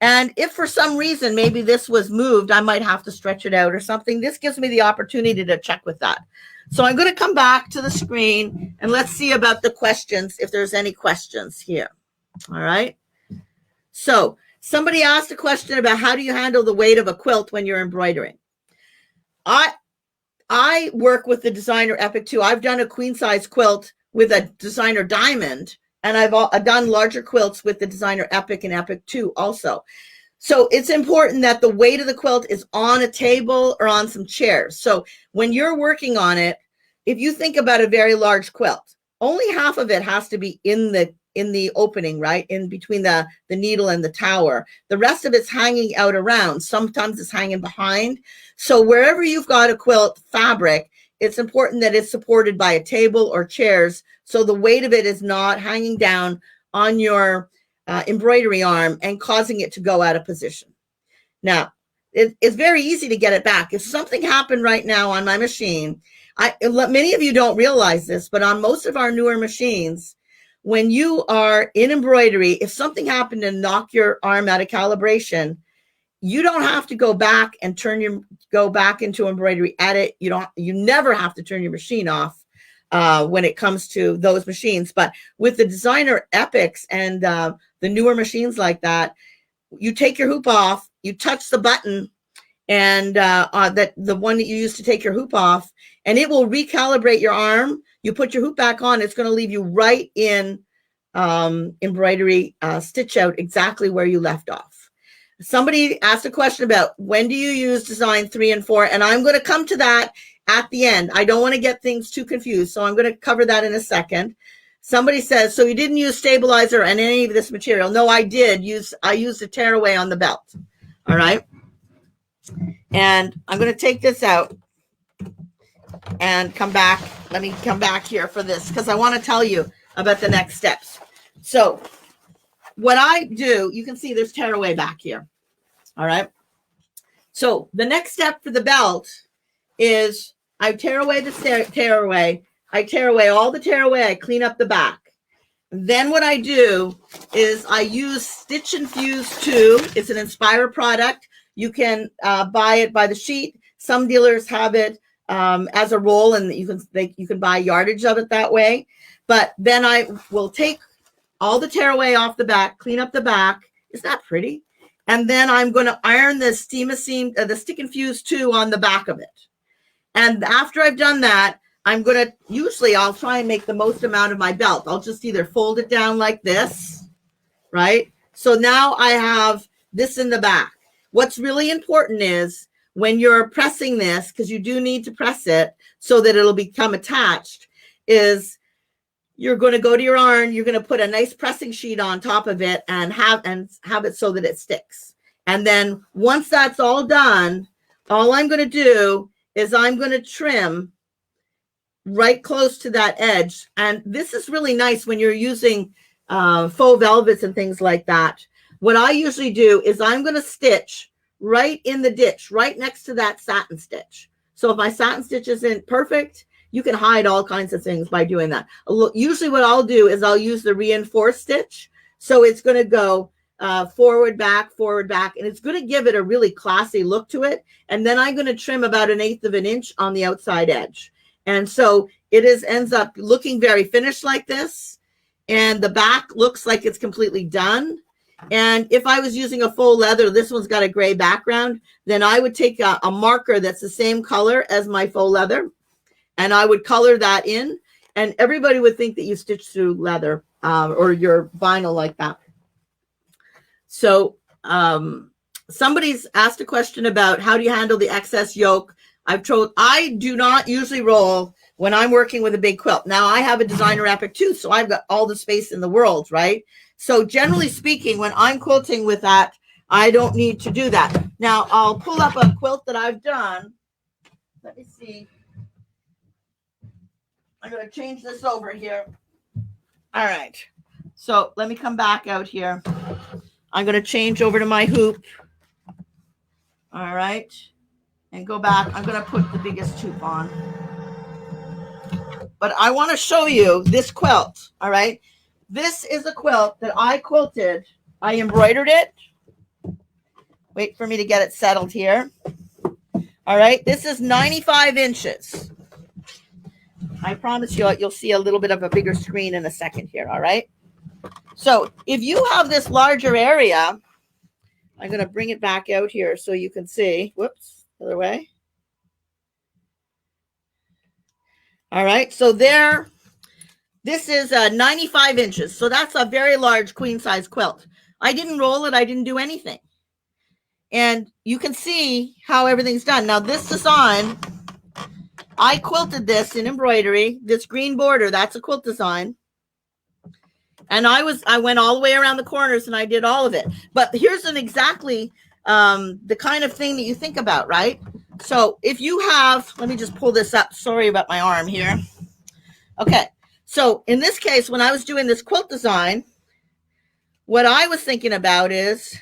And if for some reason maybe this was moved, I might have to stretch it out or something. This gives me the opportunity to check with that. So I'm going to come back to the screen and let's see about the questions, if there's any questions here. All right. So somebody asked a question about how do you handle the weight of a quilt when you're embroidering? I work with the designer Epic too. I've done a queen size quilt with a designer diamond, and I've done larger quilts with the designer Epic and Epic 2 also. So it's important that the weight of the quilt is on a table or on some chairs. So when you're working on it, if you think about a very large quilt, only half of it has to be in the opening, right? In between the needle and the tower. The rest of it's hanging out around. Sometimes it's hanging behind. So wherever you've got a quilt fabric, it's important that it's supported by a table or chairs, so the weight of it is not hanging down on your embroidery arm and causing it to go out of position. Now, it's very easy to get it back. If something happened right now on my machine, many of you don't realize this, but on most of our newer machines, when you are in embroidery, if something happened to knock your arm out of calibration, you don't have to go back and go back into embroidery edit. You never have to turn your machine off when it comes to those machines. But with the designer Epics and the newer machines like that, you take your hoop off, you touch the button, and the one that you use to take your hoop off, and it will recalibrate your arm. You put your hoop back on, it's going to leave you right in embroidery stitch out exactly where you left off. Somebody asked a question about when do you use design 3 and 4, and I'm going to come to that at the end. I don't want to get things too confused, so I'm going to cover that in a second. Somebody says, so you didn't use stabilizer and any of this material? No, I did. I used a tearaway on the belt. All right. And I'm going to take this out and come back. Let me come back here for this because I want to tell you about the next steps. So what I do, you can see there's tearaway back here. All right. So the next step for the belt is I tear away the tearaway. I tear away all the tearaway. I clean up the back. Then what I do is I use Stitch Infuse 2. It's an Inspire product. You can buy it by the sheet. Some dealers have it as a roll, and you can buy yardage of it that way. But then I will take all the tearaway off the back, clean up the back. Isn't that pretty? And then I'm going to iron the Stick Infuse 2 on the back of it. And after I've done that, I'll try and make the most amount of my belt. I'll just either fold it down like this, right? So now I have this in the back. What's really important is when you're pressing this, because you do need to press it so that it'll become attached, is you're going to go to your iron, you're going to put a nice pressing sheet on top of it and have it so that it sticks. And then once that's all done, all I'm going to do is I'm going to trim right close to that edge. And this is really nice when you're using faux velvets and things like that. What I usually do is I'm going to stitch right in the ditch, right next to that satin stitch. So if my satin stitch isn't perfect, you can hide all kinds of things by doing that. Usually what I'll do is I'll use the reinforced stitch. So it's going to go forward, back, and it's going to give it a really classy look to it. And then I'm going to trim about 1/8 of an inch on the outside edge. And so it ends up looking very finished like this. And the back looks like it's completely done. And if I was using a faux leather, this one's got a gray background, then I would take a marker that's the same color as my faux leather, and I would color that in. And everybody would think that you stitched through leather or your vinyl like that. So somebody's asked a question about how do you handle the excess yoke. I've told I do not usually roll when I'm working with a big quilt. Now I have a designer epic too, so I've got all the space in the world, right? So generally speaking, when I'm quilting with that, I don't need to do that. Now I'll pull up a quilt that I've done. Let me see. I'm going to change this over here. All right. So let me come back out here. I'm going to change over to my hoop. All right. And go back. I'm going to put the biggest hoop on. But I want to show you this quilt. All right. This is a quilt that I quilted. I embroidered it. Wait for me to get it settled here. All right. This is 95 inches. I promise you, you'll see a little bit of a bigger screen in a second here. All right. So if you have this larger area, I'm going to bring it back out here so you can see. Whoops. Other way. All right. So there. This is 95 inches. So that's a very large queen size quilt. I didn't roll it. I didn't do anything. And you can see how everything's done. Now this design, I quilted this in embroidery, this green border, that's a quilt design. And I went all the way around the corners and I did all of it. But here's an exactly the kind of thing that you think about, right? So if you have, let me just pull this up. Sorry about my arm here. Okay. So in this case, when I was doing this quilt design, what I was thinking about is,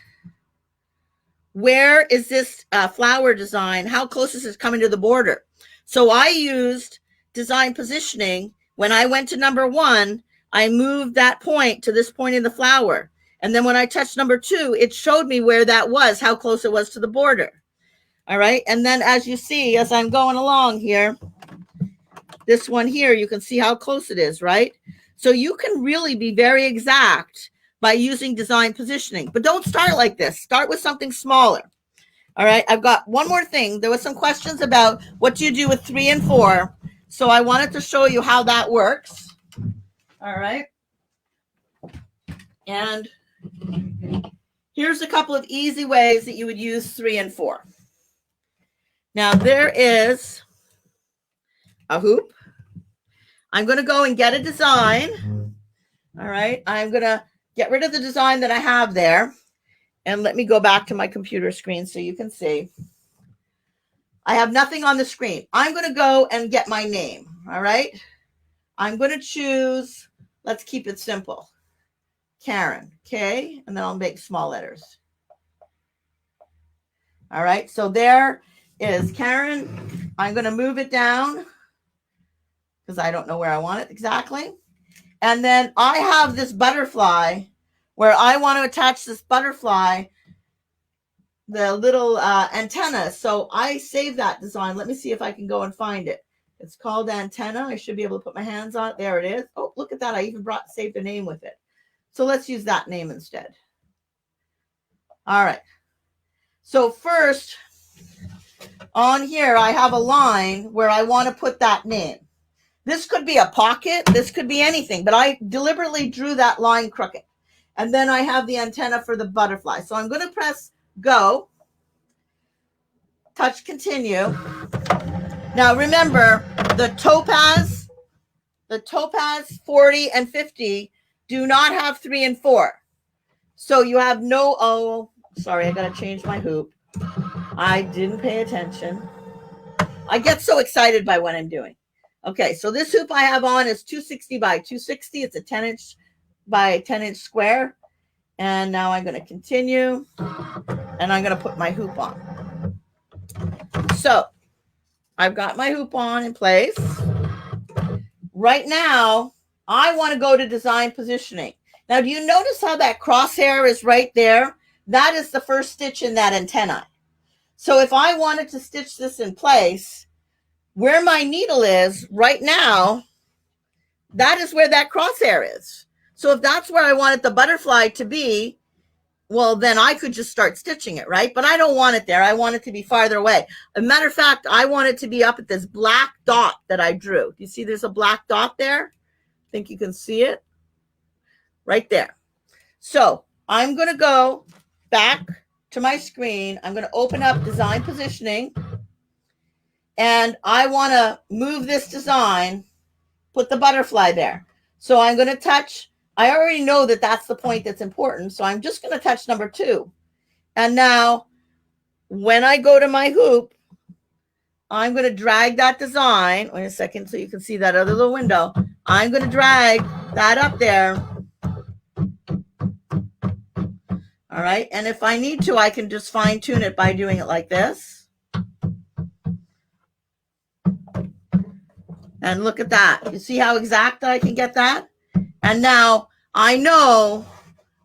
where is this flower design? How close is it coming to the border? So I used design positioning. When I went to number 1, I moved that point to this point in the flower. And then when I touched number 2, it showed me where that was, how close it was to the border. All right. And then as you see, as I'm going along here, this one here, you can see how close it is, right? So you can really be very exact by using design positioning. But don't start like this. Start with something smaller. All right. I've got one more thing. There was some questions about what do you do with 3 and 4. So I wanted to show you how that works. All right. And here's a couple of easy ways that you would use 3 and 4. Now there is a hoop. I'm going to go and get a design. All right. I'm going to get rid of the design that I have there. And let me go back to my computer screen so you can see. I have nothing on the screen. I'm going to go and get my name. All right. I'm going to choose, let's keep it simple. Karen, K, and then I'll make small letters. All right. So there is Karen. I'm going to move it down because I don't know where I want it exactly. And then I have this butterfly where I want to attach this butterfly, the little antenna. So I save that design. Let me see if I can go and find it. It's called antenna. I should be able to put my hands on it. There it is. Oh, look at that. I even saved a name with it. So let's use that name instead. All right. So first on here, I have a line where I want to put that name. This could be a pocket. This could be anything, but I deliberately drew that line crooked. And then I have the antenna for the butterfly. So I'm going to press go, touch continue. Now remember, the topaz 40 and 50 do not have 3 and 4. So you have no, oh, sorry, I got to change my hoop. I didn't pay attention. I get so excited by what I'm doing. Okay, so this hoop I have on is 260 by 260. It's a 10-inch by 10-inch square. And now I'm going to continue, and I'm going to put my hoop on. So I've got my hoop on in place. Right now, I want to go to design positioning. Now, do you notice how that crosshair is right there? That is the first stitch in that antenna. So if I wanted to stitch this in place, where my needle is right now, that is where that crosshair is. So if that's where I wanted the butterfly to be, well, then I could just start stitching it, right? But I don't want it there. I want it to be farther away. As a matter of fact, I want it to be up at this black dot that I drew. You see there's a black dot there? I think you can see it right there. So I'm going to go back to my screen. I'm going to open up design positioning, and I want to move this design, put the butterfly there. So I'm going to touch, I already know that that's the point that's important. So I'm just going to touch number 2. And now when I go to my hoop, I'm going to drag that design. Wait a second so you can see that other little window. I'm going to drag that up there. All right. And if I need to, I can just fine tune it by doing it like this. And look at that. You see how exact I can get that? And now I know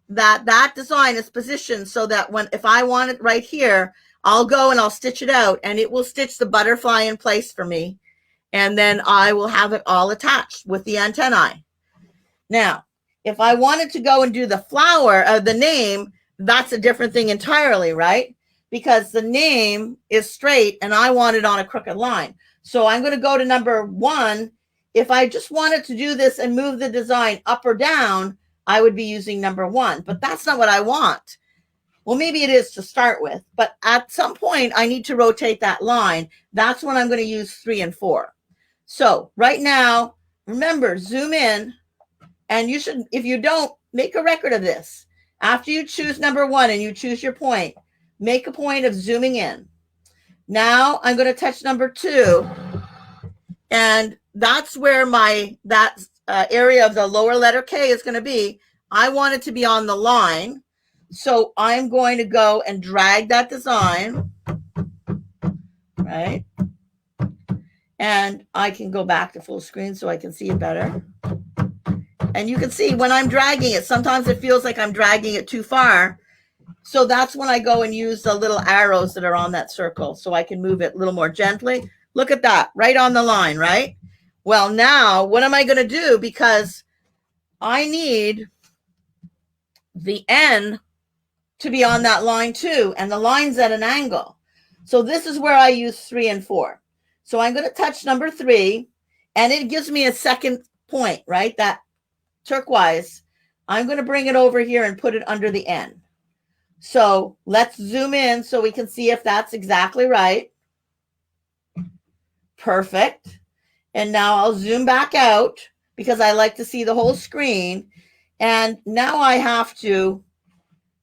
that that design is positioned so that if I want it right here, I'll go and I'll stitch it out, and it will stitch the butterfly in place for me. And then I will have it all attached with the antennae. Now, if I wanted to go and do the flower, the name, that's a different thing entirely, right? Because the name is straight and I want it on a crooked line. So I'm going to go to number 1. If I just wanted to do this and move the design up or down, I would be using number 1, but that's not what I want. Well, maybe it is to start with, but at some point I need to rotate that line. That's when I'm going to use 3 and 4. So right now, remember, zoom in, and you should, if you don't, make a record of this. After you choose number 1 and you choose your point, make a point of zooming in. Now I'm going to touch number 2, and that's where that area of the lower letter K is going to be. I want it to be on the line. So I'm going to go and drag that design, right? And I can go back to full screen so I can see it better. And you can see when I'm dragging it, sometimes it feels like I'm dragging it too far. So that's when I go and use the little arrows that are on that circle so I can move it a little more gently. Look at that, right on the line, right? Well, now what am I going to do? Because I need the N to be on that line too, and the line's at an angle. So this is where I use 3 and 4. So I'm going to touch number 3, and it gives me a second point, right? That turquoise. I'm going to bring it over here and put it under the N. So let's zoom in so we can see if that's exactly right. Perfect. And now I'll zoom back out because I like to see the whole screen. And now I have to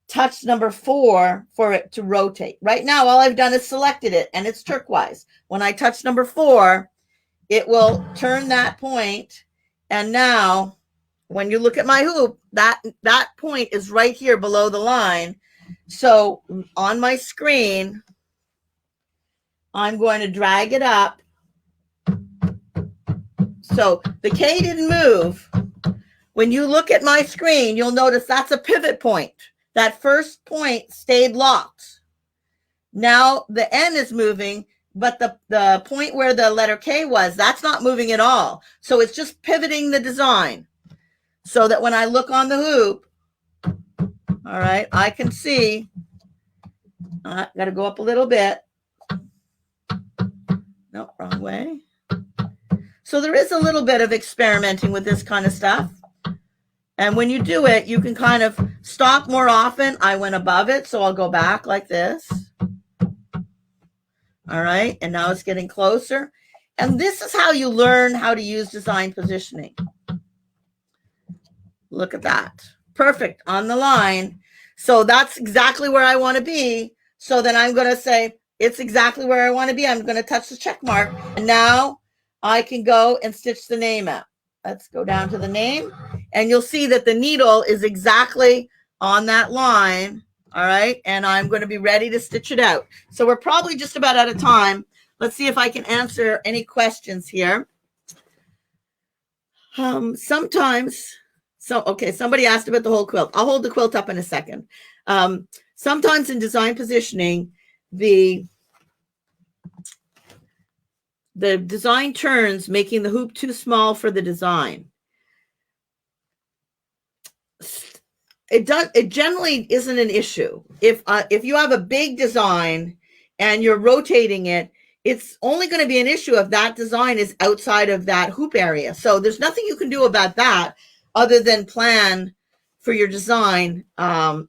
touch number 4 for it to rotate. Right now, all I've done is selected it, and it's turquoise. When I touch number 4, it will turn that point. And now when you look at my hoop, that point is right here below the line. So on my screen, I'm going to drag it up. So the K didn't move. When you look at my screen, you'll notice that's a pivot point. That first point stayed locked. Now the N is moving, but the point where the letter K was, that's not moving at all. So it's just pivoting the design so that when I look on the hoop, all right, I can see, got to go up a little bit. Nope, wrong way. So there is a little bit of experimenting with this kind of stuff. And when you do it, you can kind of stop more often. I went above it, so I'll go back like this. All right, and now it's getting closer. And this is how you learn how to use design positioning. Look at that. Perfect, on the line. So that's exactly where I want to be. So then I'm going to say, it's exactly where I want to be. I'm going to touch the check mark. And now I can go and stitch the name out. Let's go down to the name, and you'll see that the needle is exactly on that line. All right, and I'm going to be ready to stitch it out. So we're probably just about out of time. Let's see if I can answer any questions here. Sometimes, somebody asked about the whole quilt. I'll hold the quilt up in a second. Sometimes in design positioning, the design turns, making the hoop too small for the design. It generally isn't an issue. If you have a big design and you're rotating it, it's only going to be an issue if that design is outside of that hoop area. So there's nothing you can do about that other than plan for your design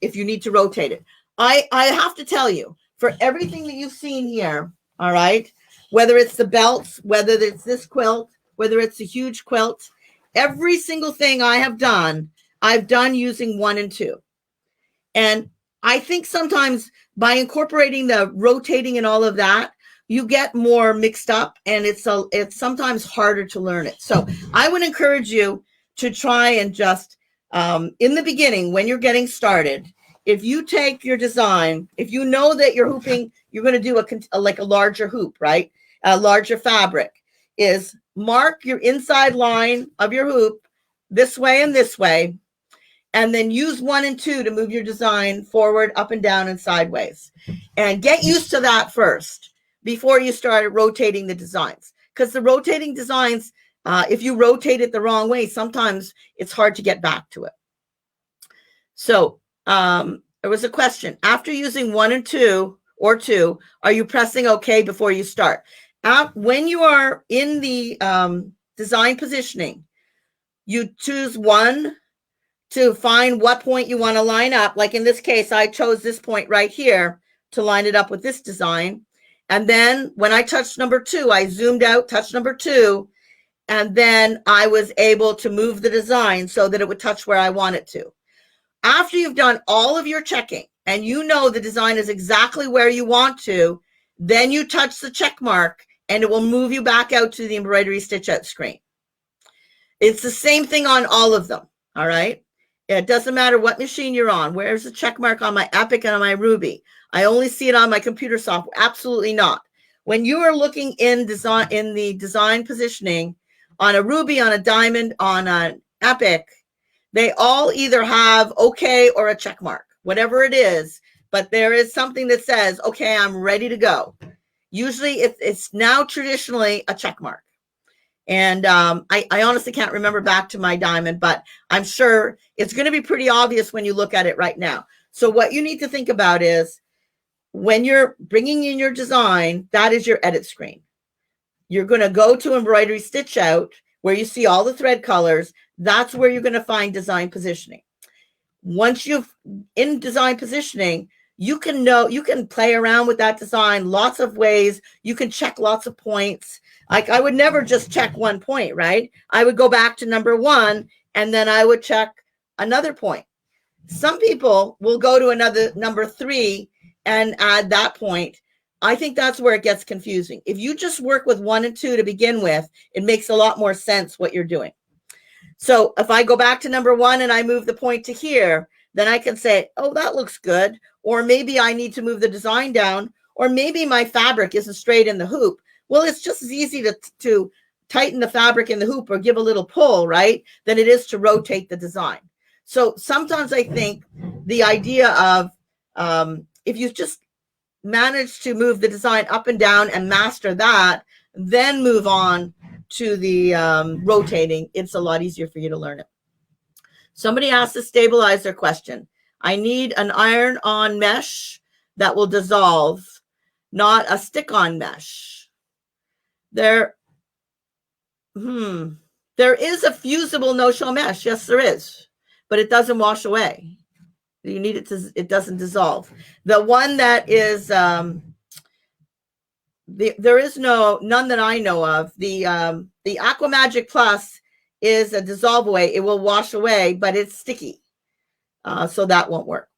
if you need to rotate it. I have to tell you, for everything that you've seen here, all right, whether it's the belts, whether it's this quilt, whether it's a huge quilt, every single thing I have done, I've done using 1 and 2. And I think sometimes by incorporating the rotating and all of that, you get more mixed up, and it's sometimes harder to learn it. So I would encourage you to try and just, in the beginning, when you're getting started, if you take your design, if you know that you're hooping, you're going to do a larger hoop, right? A larger fabric, is mark your inside line of your hoop this way and this way, and then use 1 and 2 to move your design forward, up and down, and sideways. And get used to that first before you start rotating the designs. Because the rotating designs, if you rotate it the wrong way, sometimes it's hard to get back to it. So there was a question. After using 1 and 2 or 2, are you pressing OK before you start? When you are in the design positioning, you choose 1 to find what point you want to line up. Like in this case, I chose this point right here to line it up with this design. And then when I touched number 2, I zoomed out, touched number 2, and then I was able to move the design so that it would touch where I want it to. After you've done all of your checking and you know the design is exactly where you want to, then you touch the check mark and it will move you back out to the embroidery stitch out screen. It's the same thing on all of them, all right? It doesn't matter what machine you're on. Where's the check mark on my Epic and on my Ruby? I only see it on my computer software. Absolutely not. When you are looking in the design positioning on a Ruby, on a Diamond, on an Epic, they all either have OK or a check mark, whatever it is. But there is something that says, OK, I'm ready to go. Usually it's now traditionally a check mark. And I honestly can't remember back to my Diamond, but I'm sure it's going to be pretty obvious when you look at it right now. So what you need to think about is when you're bringing in your design, that is your edit screen. You're going to go to embroidery stitch out where you see all the thread colors. That's where you're going to find design positioning. Once you've in design positioning, you can play around with that design lots of ways. You can check lots of points. Like I would never just check 1 point, right? I would go back to number 1 and then I would check another point. Some people will go to another number 3 and add that point. I think that's where it gets confusing. If you just work with 1 and 2 to begin with, it makes a lot more sense what you're doing. So if I go back to number 1 and I move the point to here, then I can say, oh, that looks good. Or maybe I need to move the design down, or maybe my fabric isn't straight in the hoop. Well, it's just as easy to tighten the fabric in the hoop or give a little pull, right, than it is to rotate the design. So sometimes I think the idea of if you just manage to move the design up and down and master that, then move on to the rotating, it's a lot easier for you to learn it. Somebody asked to stabilize their question. I need an iron-on mesh that will dissolve, not a stick-on mesh. There is a fusible no-show mesh. Yes, there is, but it doesn't wash away. You need it to, it doesn't dissolve. The one that is, there is none that I know of. The Aqua Magic Plus is a dissolve away. It will wash away, but it's sticky. So that won't work.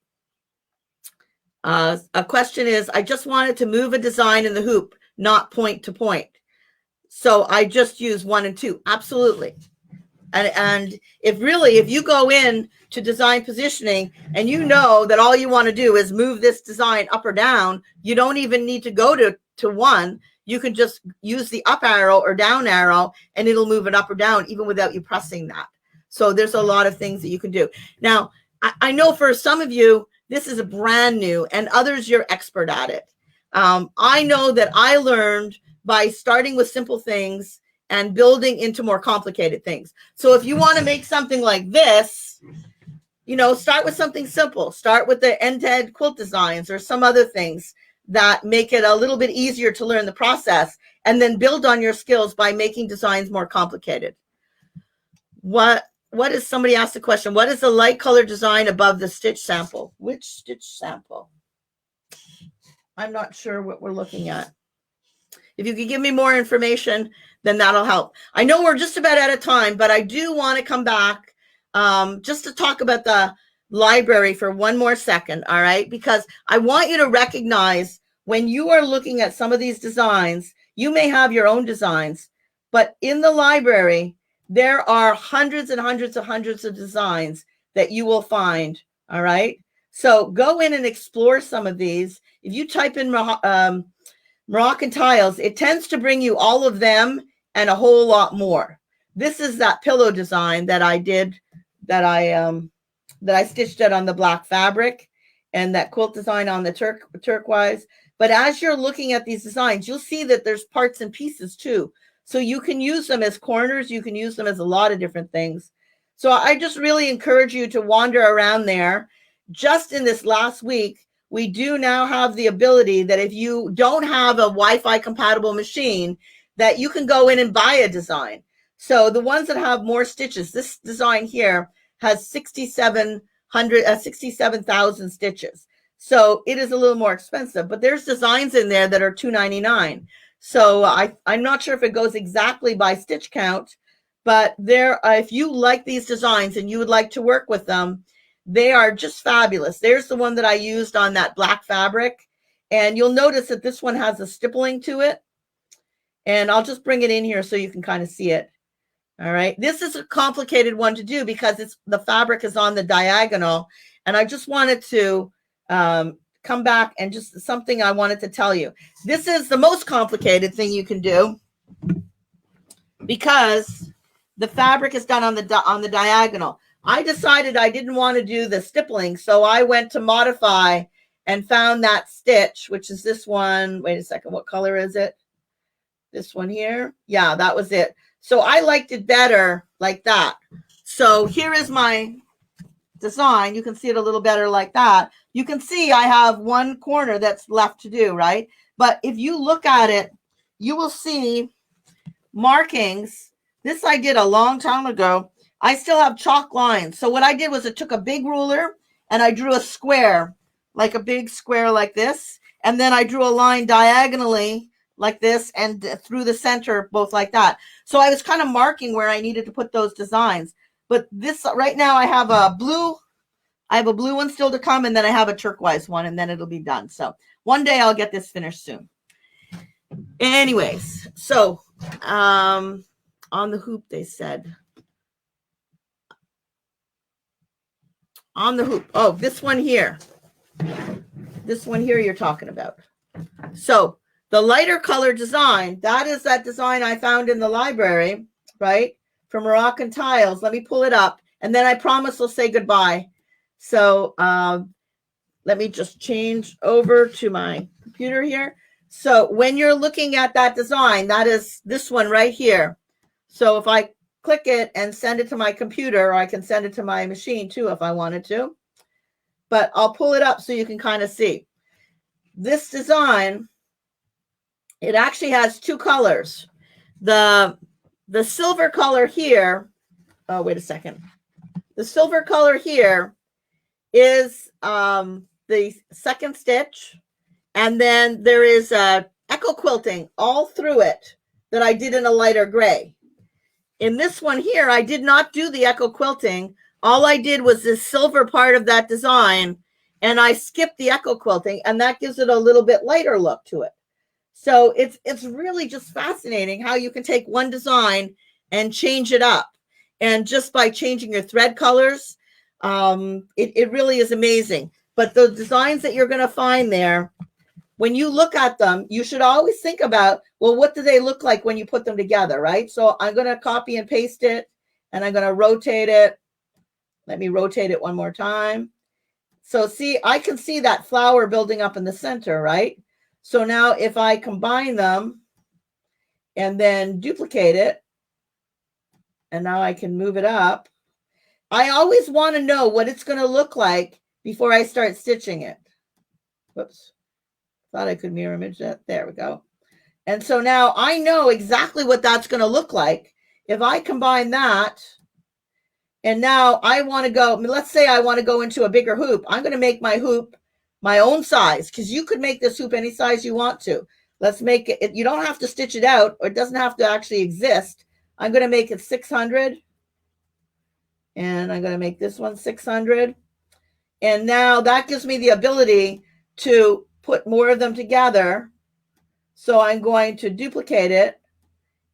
A question is, I just wanted to move a design in the hoop, not point to point. So I just use 1 and 2. Absolutely. And if you go in to design positioning and you know that all you want to do is move this design up or down, you don't even need to go to 1. You can just use the up arrow or down arrow and it'll move it up or down even without you pressing that. So there's a lot of things that you can do. Now, I know for some of you, this is brand new, and others, you're expert at it. I know that I learned by starting with simple things and building into more complicated things. So if you want to make something like this, start with something simple. Start with the end-to-end quilt designs or some other things that make it a little bit easier to learn the process, and then build on your skills by making designs more complicated. What is, somebody asked the question, what is the light color design above the stitch sample? Which stitch sample? I'm not sure what we're looking at. If you could give me more information, then that'll help. I know we're just about out of time, but I do want to come back just to talk about the library for one more second, all right? Because I want you to recognize when you are looking at some of these designs, you may have your own designs, but in the library, there are hundreds and hundreds and hundreds of designs that you will find, all right? So go in and explore some of these. If you type in Moroccan Tiles, it tends to bring you all of them and a whole lot more. This is that pillow design that I did, that I stitched it on the black fabric, and that quilt design on the turquoise. But as you're looking at these designs, you'll see that there's parts and pieces too. So you can use them as corners. You can use them as a lot of different things. So I just really encourage you to wander around there. Just in this last week, we do now have the ability that if you don't have a Wi-Fi compatible machine, that you can go in and buy a design. So the ones that have more stitches, this design here has 67,000 stitches. So it is a little more expensive, but there's designs in there that are $2.99. So I'm not sure if it goes exactly by stitch count, but if you like these designs and you would like to work with them, they are just fabulous. There's the one that I used on that black fabric. And you'll notice that this one has a stippling to it. And I'll just bring it in here so you can kind of see it. All right. This is a complicated one to do because the fabric is on the diagonal. And I just wanted to come back and just something I wanted to tell you. This is the most complicated thing you can do because the fabric is done on the diagonal. I decided I didn't want to do the stippling, so I went to modify and found that stitch, which is this one. Wait a second, what color is it? This one here. Yeah, that was it. So I liked it better like that. So here is my design. You can see it a little better like that. You can see I have one corner that's left to do, right? But if you look at it, you will see markings. This I did a long time ago. I still have chalk lines. So what I did was I took a big ruler and I drew a square, like a big square like this. And then I drew a line diagonally like this and through the center, both like that. So I was kind of marking where I needed to put those designs. But this right now I have a blue one still to come, and then I have a turquoise one, and then it'll be done. So one day I'll get this finished soon. Anyways, so on the hoop, they said. On the hoop. Oh, this one here. This one here you're talking about. So the lighter color design, that is that design I found in the library, right? From Moroccan Tiles. Let me pull it up. And then I promise I'll say goodbye. So let me just change over to my computer here. So when you're looking at that design, that is this one right here. So if I click it and send it to my computer, or I can send it to my machine too if I wanted to. But I'll pull it up so you can kind of see. This design, it actually has two colors. The silver color here, oh, wait a second. The silver color here is the second stitch. And then there is echo quilting all through it that I did in a lighter gray. In this one here, I did not do the echo quilting. All I did was this silver part of that design, and I skipped the echo quilting, and that gives it a little bit lighter look to it. So it's really just fascinating how you can take one design and change it up. And just by changing your thread colors, it really is amazing. But the designs that you're going to find there, when you look at them, you should always think about, well, what do they look like when you put them together, right? So I'm going to copy and paste it, and I'm going to rotate it. Let me rotate it one more time. So see, I can see that flower building up in the center, right? So now if I combine them and then duplicate it, and now I can move it up, I always want to know what it's going to look like before I start stitching it. Whoops. Thought I could mirror image that. There we go. And so now I know exactly what that's going to look like. If I combine that, and now I want to go, let's say I want to go into a bigger hoop. I'm going to make my hoop my own size, because you could make this hoop any size you want to. Let's make it, you don't have to stitch it out, or it doesn't have to actually exist. I'm going to make it 600. And I'm going to make this one 600. And now that gives me the ability to put more of them together. So I'm going to duplicate it.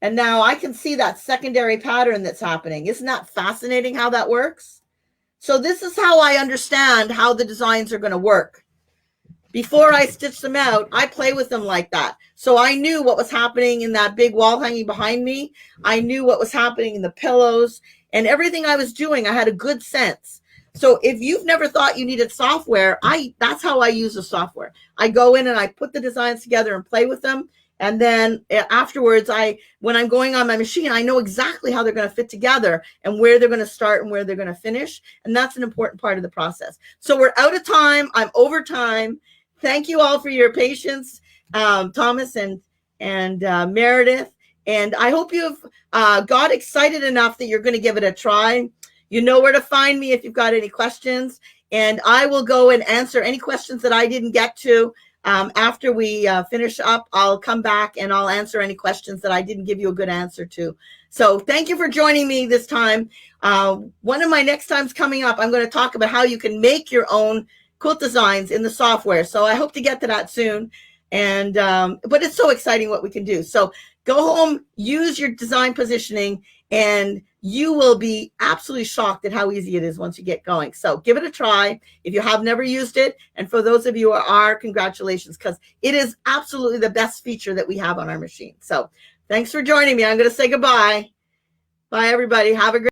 And now I can see that secondary pattern that's happening. Isn't that fascinating how that works? So this is how I understand how the designs are going to work. Before I stitch them out, I play with them like that. So I knew what was happening in that big wall hanging behind me. I knew what was happening in the pillows, and everything I was doing, I had a good sense. So if you've never thought you needed software, that's how I use the software. I go in and I put the designs together and play with them. And then afterwards, when I'm going on my machine, I know exactly how they're going to fit together and where they're going to start and where they're going to finish. And that's an important part of the process. So we're out of time. I'm over time. Thank you all for your patience, Thomas and Meredith. And I hope you've got excited enough that you're going to give it a try. You know where to find me if you've got any questions. And I will go and answer any questions that I didn't get to. After we finish up, I'll come back and I'll answer any questions that I didn't give you a good answer to. So thank you for joining me this time. One of my next times coming up, I'm going to talk about how you can make your own quilt designs in the software. So I hope to get to that soon. And but it's so exciting what we can do. So go home, use your design positioning, and you will be absolutely shocked at how easy it is once you get going. So give it a try if you have never used it. And for those of you who are, congratulations, because it is absolutely the best feature that we have on our machine. So thanks for joining me. I'm going to say goodbye. Bye, everybody. Have a great